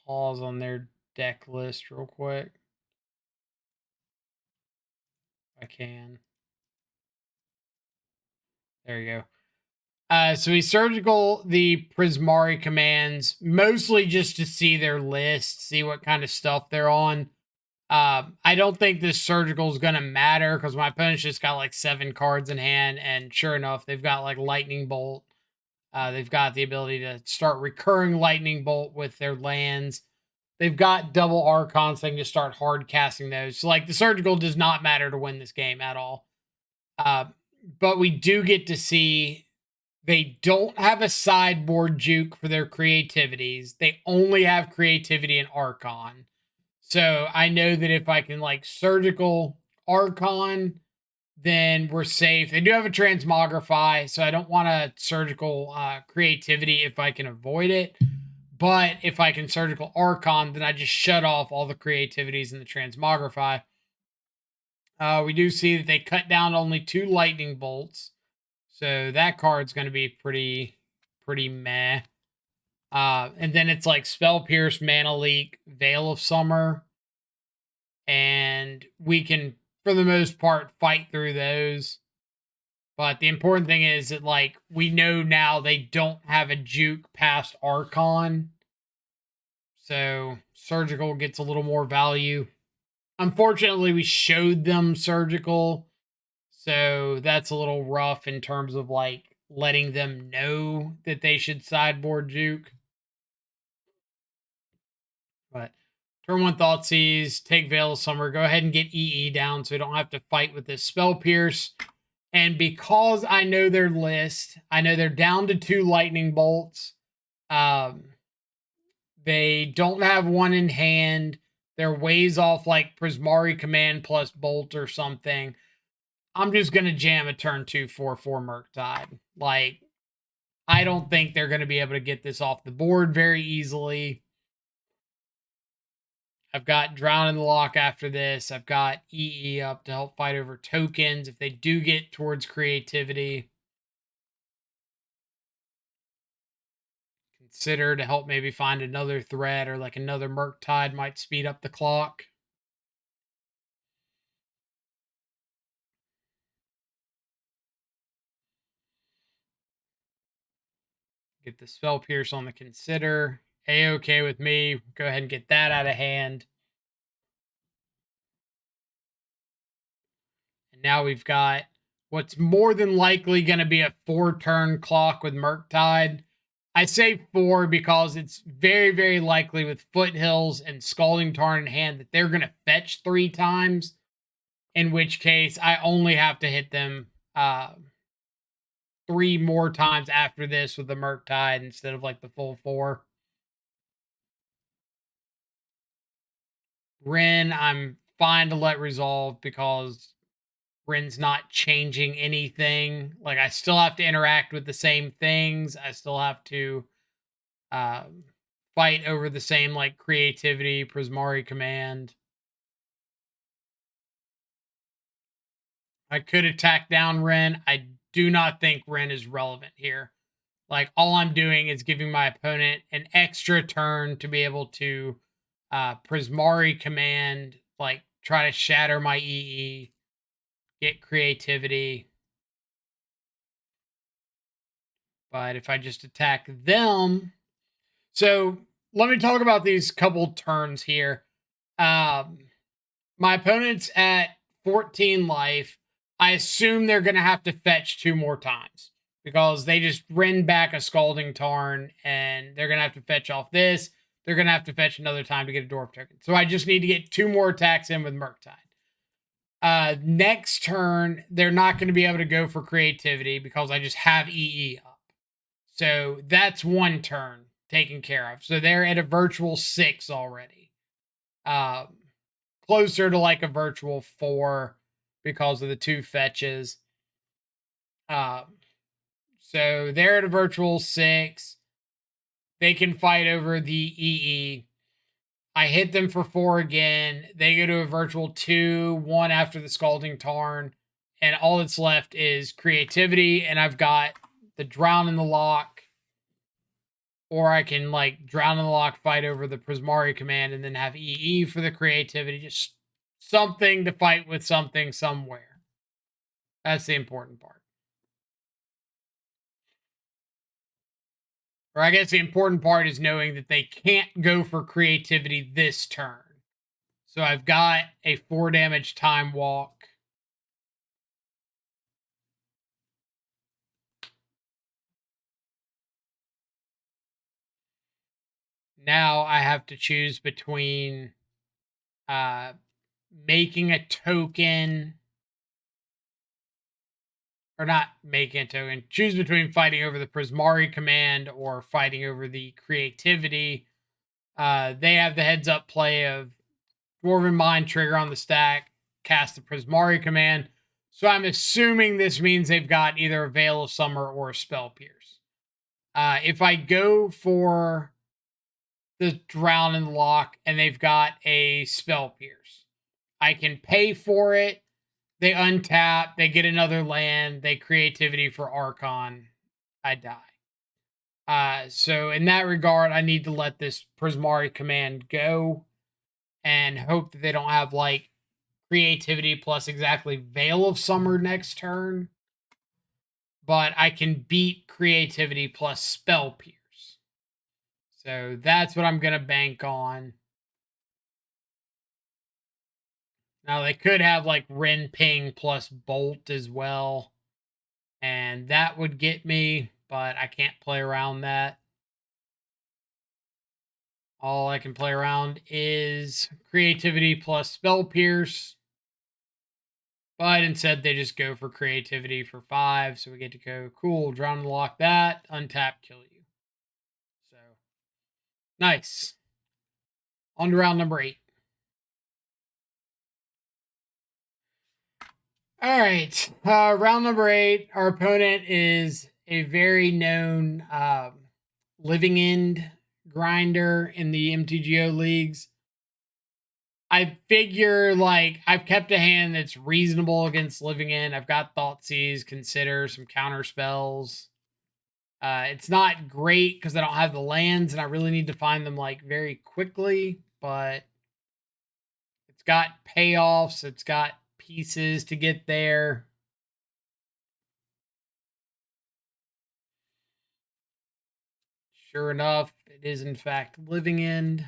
A: pause on their deck list real quick. If I can. There you go. So we surgical the Prismari commands, mostly just to see their list, see what kind of stuff they're on. I don't think this surgical is going to matter because my opponent's just got like 7 cards in hand, and sure enough, they've got like Lightning Bolt. They've got the ability to start recurring Lightning Bolt with their lands. They've got double Archons, so they can just start hard casting those. So, like, the surgical does not matter to win this game at all. But we do get to see they don't have a sideboard juke for their creativities. They only have creativity and Archon. So I know that if I can like surgical Archon, then we're safe. They do have a transmogrify, so I don't want a surgical creativity if I can avoid it. But if I can surgical Archon, then I just shut off all the creativities in the transmogrify. We do see that they cut down to only 2 lightning bolts, so that card's going to be pretty meh. And then it's like Spell Pierce, Mana Leak, Veil of Summer, and we can, for the most part, fight through those. But the important thing is that, like, we know now they don't have a juke past Archon. So surgical gets a little more value. Unfortunately, we showed them surgical. So that's a little rough in terms of, like, letting them know that they should sideboard juke. But turn 1 Thoughtseize, take Veil of Summer, go ahead and get EE down so we don't have to fight with this Spell Pierce. And because I know their list, I know they're down to 2 lightning bolts. They don't have one in hand. They're ways off like Prismari command plus bolt or something. I'm just gonna jam a turn 2 4/4 mURktide. Like, I don't think they're gonna be able to get this off the board very easily. I've got Drown in the Lock after this. I've got EE up to help fight over tokens if they do get towards creativity. Consider to help maybe find another threat, or like another mURktide might speed up the clock. Get the Spell Pierce on the consider. A-okay with me. Go ahead and get that out of hand. And now we've got what's more than likely going to be a 4-turn clock with mURktide. I say 4 because it's very, very likely with Foothills and Scalding Tarn in hand that they're going to fetch 3 times, in which case I only have to hit them 3 more times after this with the mURktide instead of like the full 4. Ren, I'm fine to let resolve because Ren's not changing anything. Like, I still have to interact with the same things. I still have to fight over the same, like, creativity, Prismari command. I could attack down Ren. I do not think Ren is relevant here. Like, all I'm doing is giving my opponent an extra turn to be able to Prismari command, like, try to shatter my EE, get creativity. But if I just attack them, so let me talk about these couple turns here. Um, my opponent's at 14 life. I assume they're going to have to fetch 2 more times because they just ran back a Scalding Tarn and they're going to have to fetch off this. They're going to have to fetch another time to get a Dwarf token. So I just need to get 2 more attacks in with mURktide. Next turn, they're not going to be able to go for creativity because I just have EE up. So that's 1 turn taken care of. So they're at a virtual 6 already. Closer to like a virtual 4 because of the 2 fetches. So they're at a virtual 6. They can fight over the EE. I hit them for 4 again. They go to a virtual 2, 1 after the Scalding Tarn. And all that's left is creativity. And I've got the Drown in the Lock. Or I can like Drown in the Lock, fight over the Prismari command, and then have EE for the creativity. Just something to fight with something somewhere. That's the important part. Or I guess the important part is knowing that they can't go for creativity this turn. So I've got a 4 damage Time Walk. Now I have to choose between making a token, or not making a token, choose between fighting over the Prismari command or fighting over the creativity. They have the heads up play of Dwarven Mind trigger on the stack, cast the Prismari command. So I'm assuming this means they've got either a Veil of Summer or a Spell Pierce. If I go for the Drown in the Lock and they've got a Spell Pierce, I can pay for it. They untap, they get another land, they creativity for Archon. I die. So in that regard, I need to let this Prismari command go and hope that they don't have like creativity plus exactly Veil of Summer next turn. But I can beat creativity plus Spell Pierce. So that's what I'm going to bank on. Now they could have like Ren Ping plus Bolt as well. And that would get me, but I can't play around that. All I can play around is creativity plus Spell Pierce. But instead, they just go for creativity for 5. So we get to go, cool, Drown and Lock that, untap, kill you. So, nice. On to round number 8. All right. Round number 8. Our opponent is a very known living end grinder in the MTGO leagues. I figure like I've kept a hand that's reasonable against living end. I've got Thoughtseize, Consider, some counter spells. It's not great because I don't have the lands and I really need to find them like very quickly, but it's got payoffs, it's got pieces to get there. Sure enough, it is in fact living end.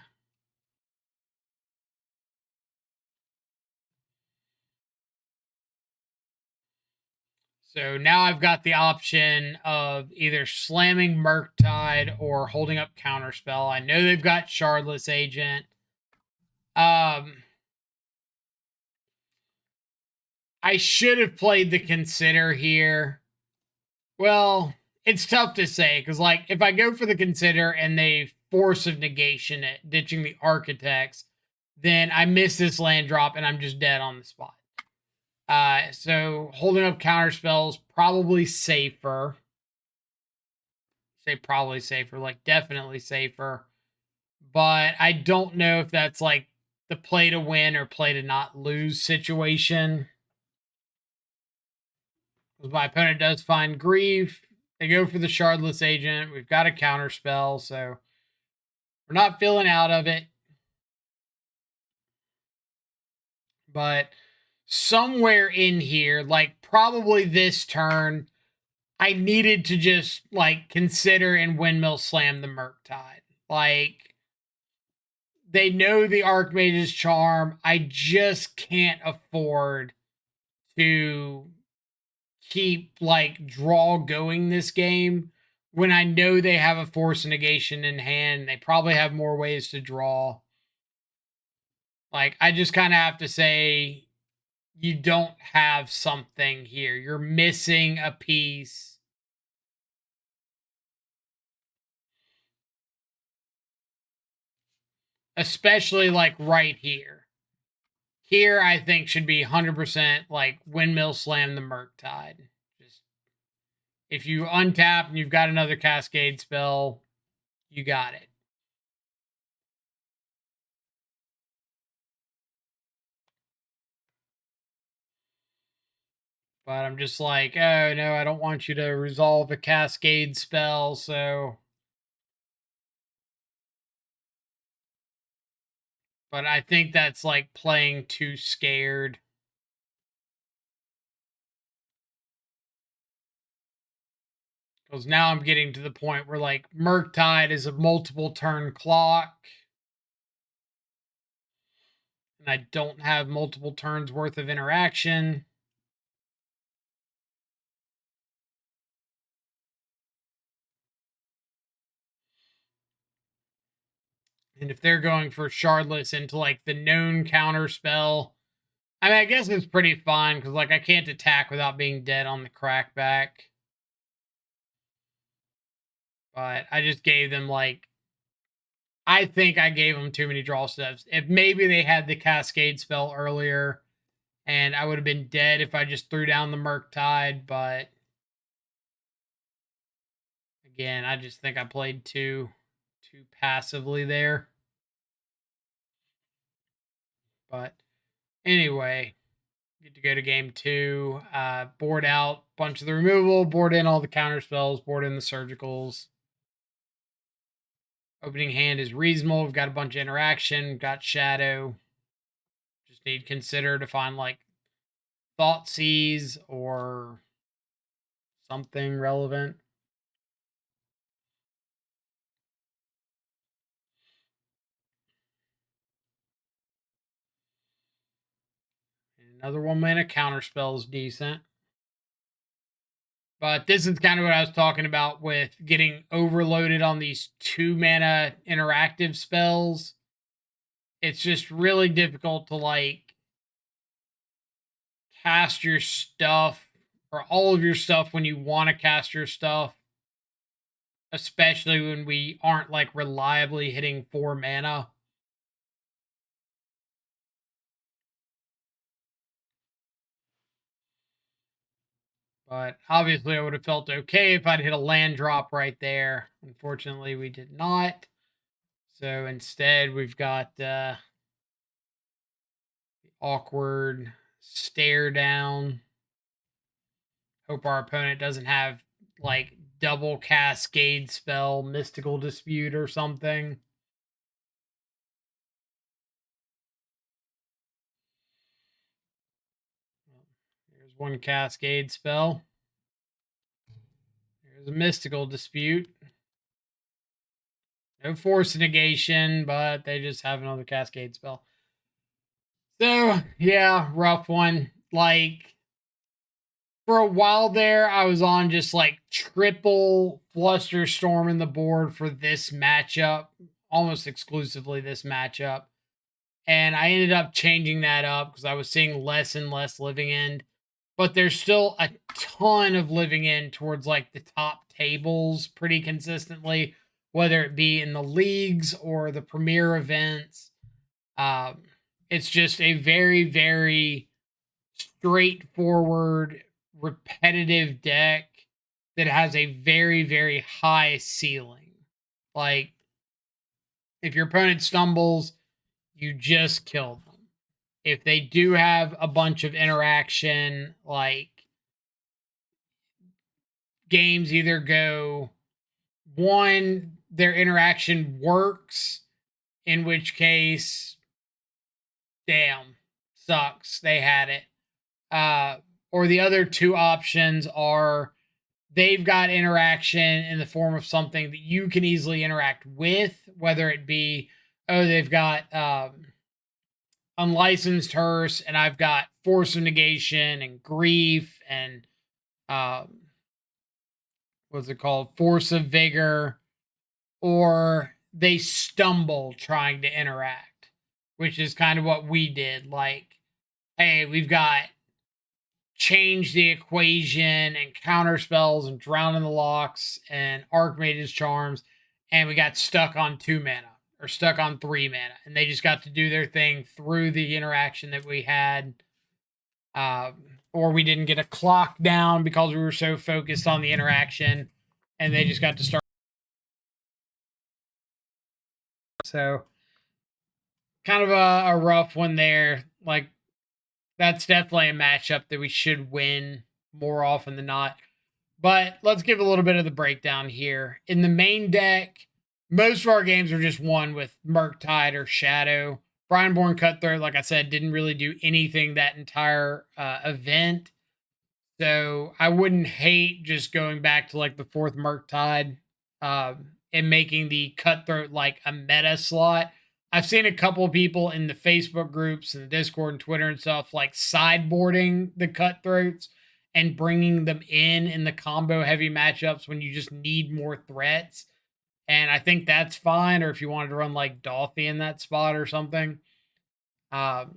A: So now I've got the option of either slamming mURktide or holding up Counterspell. I know they've got Shardless Agent. I should have played the Consider here. Well, it's tough to say because, like, if I go for the Consider and they Force of Negation it, ditching the Architects, then I miss this land drop and I'm just dead on the spot. So holding up Counterspells probably safer. Say probably safer, like definitely safer. But I don't know if that's like the play to win or play to not lose situation. Because my opponent does find Grief. They go for the Shardless Agent. We've got a Counterspell, so we're not feeling out of it. But somewhere in here, like probably this turn, I needed to just like consider and windmill slam the mURktide. Like they know the Archmage's charm. I just can't afford to keep like draw going this game when I know they have a force negation in hand. They probably have more ways to draw. Like, I just kind of have to say, you don't have something here. You're missing a piece. Especially like right here. Here, I think should be 100% like windmill slam the mURktide. Just if you untap and you've got another cascade spell, you got it. But I'm just like, oh no, I don't want you to resolve a cascade spell, so. But I think that's like playing too scared. Because now I'm getting to the point where like mURktide is a multiple turn clock. And I don't have multiple turns worth of interaction. And if they're going for Shardless into like the known counter spell, I mean, I guess it's pretty fun because like I can't attack without being dead on the crackback. But I just gave them like, I think I gave them too many draw steps. If maybe they had the cascade spell earlier, and I would have been dead if I just threw down the mURktide. But again, I just think I played too passively there. But anyway, get to go to game 2. Board out bunch of the removal, board in all the counter spells, board in the surgicals. Opening hand is reasonable. We've got a bunch of interaction, got shadow. Just need consider to find like thought seize or something relevant. Another 1 mana counter spell is decent. But this is kind of what I was talking about with getting overloaded on these 2 mana interactive spells. It's just really difficult to like cast your stuff or all of your stuff when you want to cast your stuff, especially when we aren't like reliably hitting 4 mana. But obviously, I would have felt okay if I'd hit a land drop right there. Unfortunately, we did not. So instead, we've got the awkward stare down. Hope our opponent doesn't have like double cascade spell, mystical dispute or something. Here's one cascade spell. There's a mystical dispute. No force negation, but they just have another cascade spell. So, yeah, rough one. Like, for a while there, I was on just like triple Flusterstorm in the board for this matchup, almost exclusively this matchup. And I ended up changing that up because I was seeing less and less living end. But there's still a ton of living end towards like the top tables pretty consistently, whether it be in the leagues or the premier events. It's just a very, very straightforward, repetitive deck that has a very, very high ceiling. Like, if your opponent stumbles, you just kill them. If they do have a bunch of interaction, like, games either go one, their interaction works, in which case, damn, sucks, they had it. Or the other 2 options are they've got interaction in the form of something that you can easily interact with, whether it be oh, they've got unlicensed hearse, and I've got force of negation and grief and um, what's it called? Force of vigor, or they stumble trying to interact, which is kind of what we did. Like, hey, we've got change the equation and counter spells and drown in the locks and Archmage's charms, and we got stuck on 2 mana or stuck on 3 mana, and they just got to do their thing through the interaction that we had. Or we didn't get a clock down because we were so focused on the interaction, and they just got to start. So, kind of a rough one there. Like, that's definitely a matchup that we should win more often than not. But let's give a little bit of the breakdown here. In the main deck, most of our games are just won with mURktide or Shadow. Brineborn Cutthroat, like I said, didn't really do anything that entire event. So I wouldn't hate just going back to like the fourth mURktide and making the Cutthroat like a meta slot. I've seen a couple of people in the Facebook groups and the Discord and Twitter and stuff like sideboarding the Cutthroats and bringing them in the combo heavy matchups when you just need more threats. And I think that's fine. Or if you wanted to run like Dolphy in that spot or something. But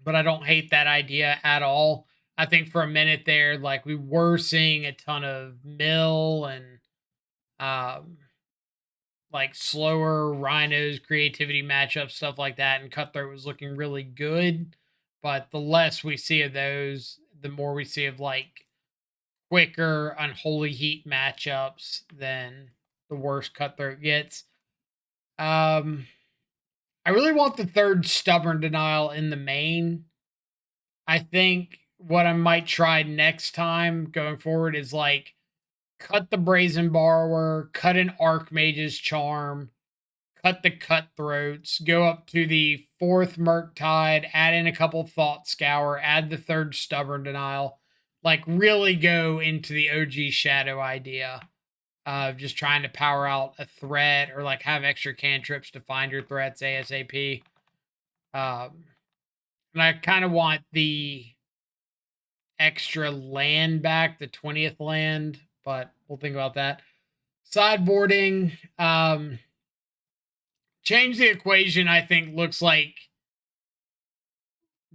A: I don't hate that idea at all. I think for a minute there, like we were seeing a ton of mill and like slower rhinos, creativity matchups, stuff like that, and Cutthroat was looking really good. But the less we see of those, the more we see of like quicker unholy heat matchups, then the worse Cutthroat gets. I really want the third stubborn denial in the main. I think what I might try next time going forward is like cut the brazen borrower, cut an Archmage's charm, cut the cutthroats, go up to the fourth mURktide, add in a couple thought scour, add the third stubborn denial. Like really go into the OG shadow idea of just trying to power out a threat or like have extra cantrips to find your threats ASAP. And I kind of want the extra land back, the 20th land, but we'll think about that. Sideboarding, change the equation, I think looks like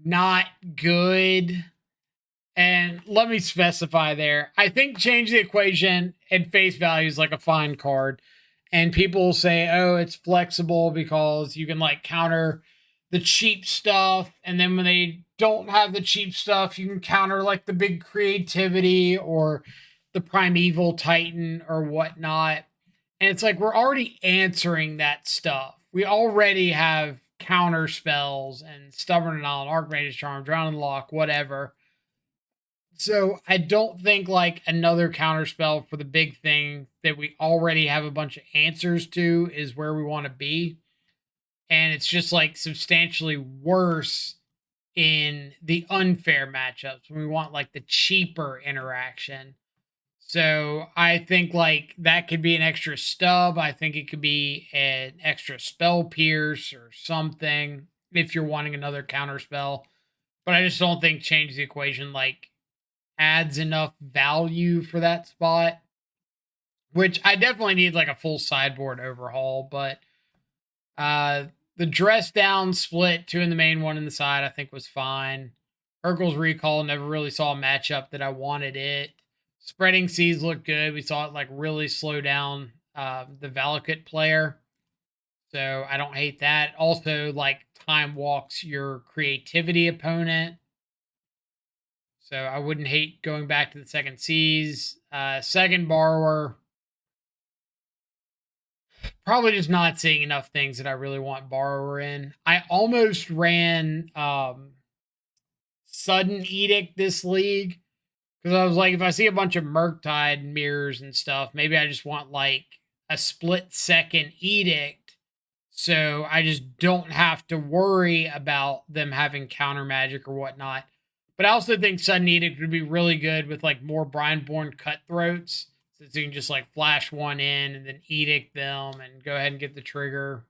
A: not good. And let me specify there. I think change the equation and face value is like a fine card. And people say, oh, it's flexible because you can like counter the cheap stuff. And then when they don't have the cheap stuff, you can counter like the big creativity or the primeval titan or whatnot. And it's like we're already answering that stuff. We already have counter spells and stubborn and Archmage's charm, drowning lock, whatever. So I don't think like another counter spell for the big thing that we already have a bunch of answers to is where we want to be. And it's just like substantially worse in the unfair matchups when we want like the cheaper interaction. So I think like that could be an extra stub. I think it could be an extra spell pierce or something if you're wanting another counter spell. But I just don't think change the equation like adds enough value for that spot, which I definitely need like a full sideboard overhaul. But the dress down split, 2 in the main, 1 in the side, I think was fine. Urkel's recall, never really saw a matchup that I wanted it. Spreading seas looked good. We saw it like really slow down the Valakut player. So I don't hate that. Also, like time walks your creativity opponent. So I wouldn't hate going back to the second seas. Second borrower, probably just not seeing enough things that I really want borrower in. I almost ran sudden edict this league because I was like, if I see a bunch of mURktide mirrors and stuff, maybe I just want like a split second edict. So I just don't have to worry about them having counter magic or whatnot. But I also think Sudden Edict would be really good with like more Brineborn Cutthroats. So you can just like flash one in and then edict them and go ahead and get the trigger.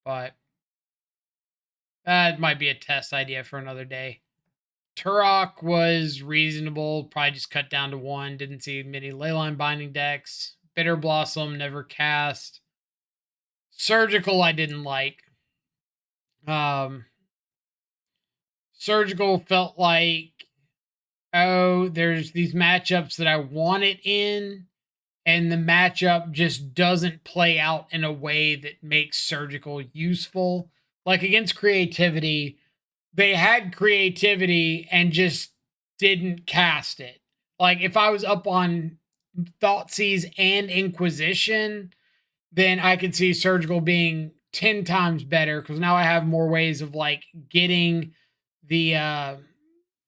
A: but that might be a test idea for another day. Turok was reasonable, probably just cut down to 1. Didn't see many Leyline binding decks. Bitter Blossom, never cast. Surgical, I didn't like. Surgical felt like, oh, there's these matchups that I want it in, and the matchup just doesn't play out in a way that makes Surgical useful. Like against Creativity, they had creativity and just didn't cast it. Like if I was up on Thoughtseize and Inquisition, then I could see Surgical being 10 times better because now I have more ways of like getting the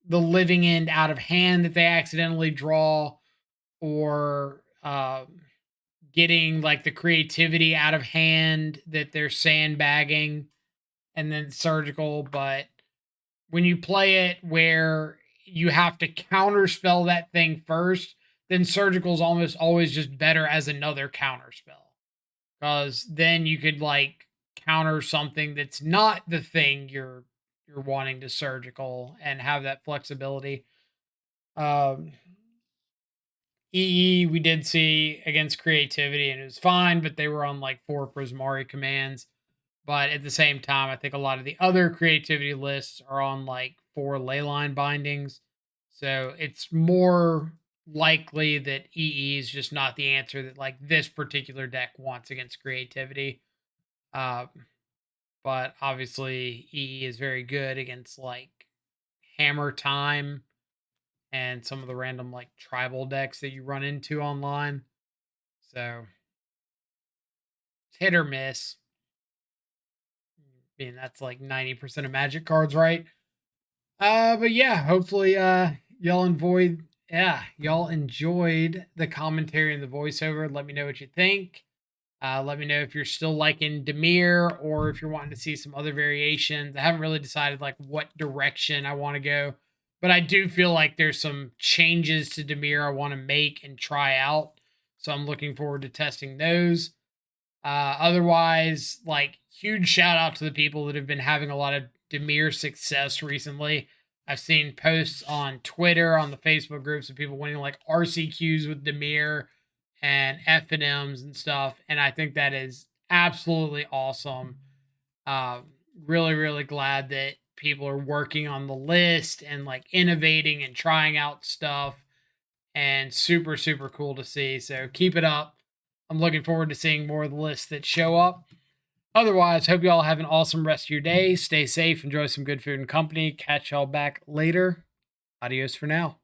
A: living end out of hand that they accidentally draw, or getting like the creativity out of hand that they're sandbagging, and then Surgical. But when you play it where you have to counterspell that thing first, then Surgical's almost always just better as another counterspell. Because then you could like counter something that's not the thing you're wanting to Surgical and have that flexibility. EE we did see against Creativity and it was fine, but they were on like 4 Prismari commands. But at the same time, I think a lot of the other creativity lists are on like 4 Leyline bindings. So it's more likely that EE is just not the answer that like this particular deck wants against creativity. But obviously EE is very good against like Hammer Time and some of the random like tribal decks that you run into online. So it's hit or miss. I mean, that's like 90% of Magic cards, right? But yeah, hopefully y'all enjoyed the commentary and the voiceover. Let me know what you think. Let me know if you're still liking Dimir or if you're wanting to see some other variations. I haven't really decided like what direction I want to go, but I do feel like there's some changes to Dimir I want to make and try out. So I'm looking forward to testing those. Otherwise, like huge shout out to the people that have been having a lot of Dimir success recently. I've seen posts on Twitter, on the Facebook groups of people winning like RCQs with Dimir and FNMs and stuff. And I think that is absolutely awesome. Really, really glad that people are working on the list and like innovating and trying out stuff. And super, super cool to see. So keep it up. I'm looking forward to seeing more of the lists that show up. Otherwise, hope you all have an awesome rest of your day. Stay safe, enjoy some good food and company. Catch y'all back later. Adios for now.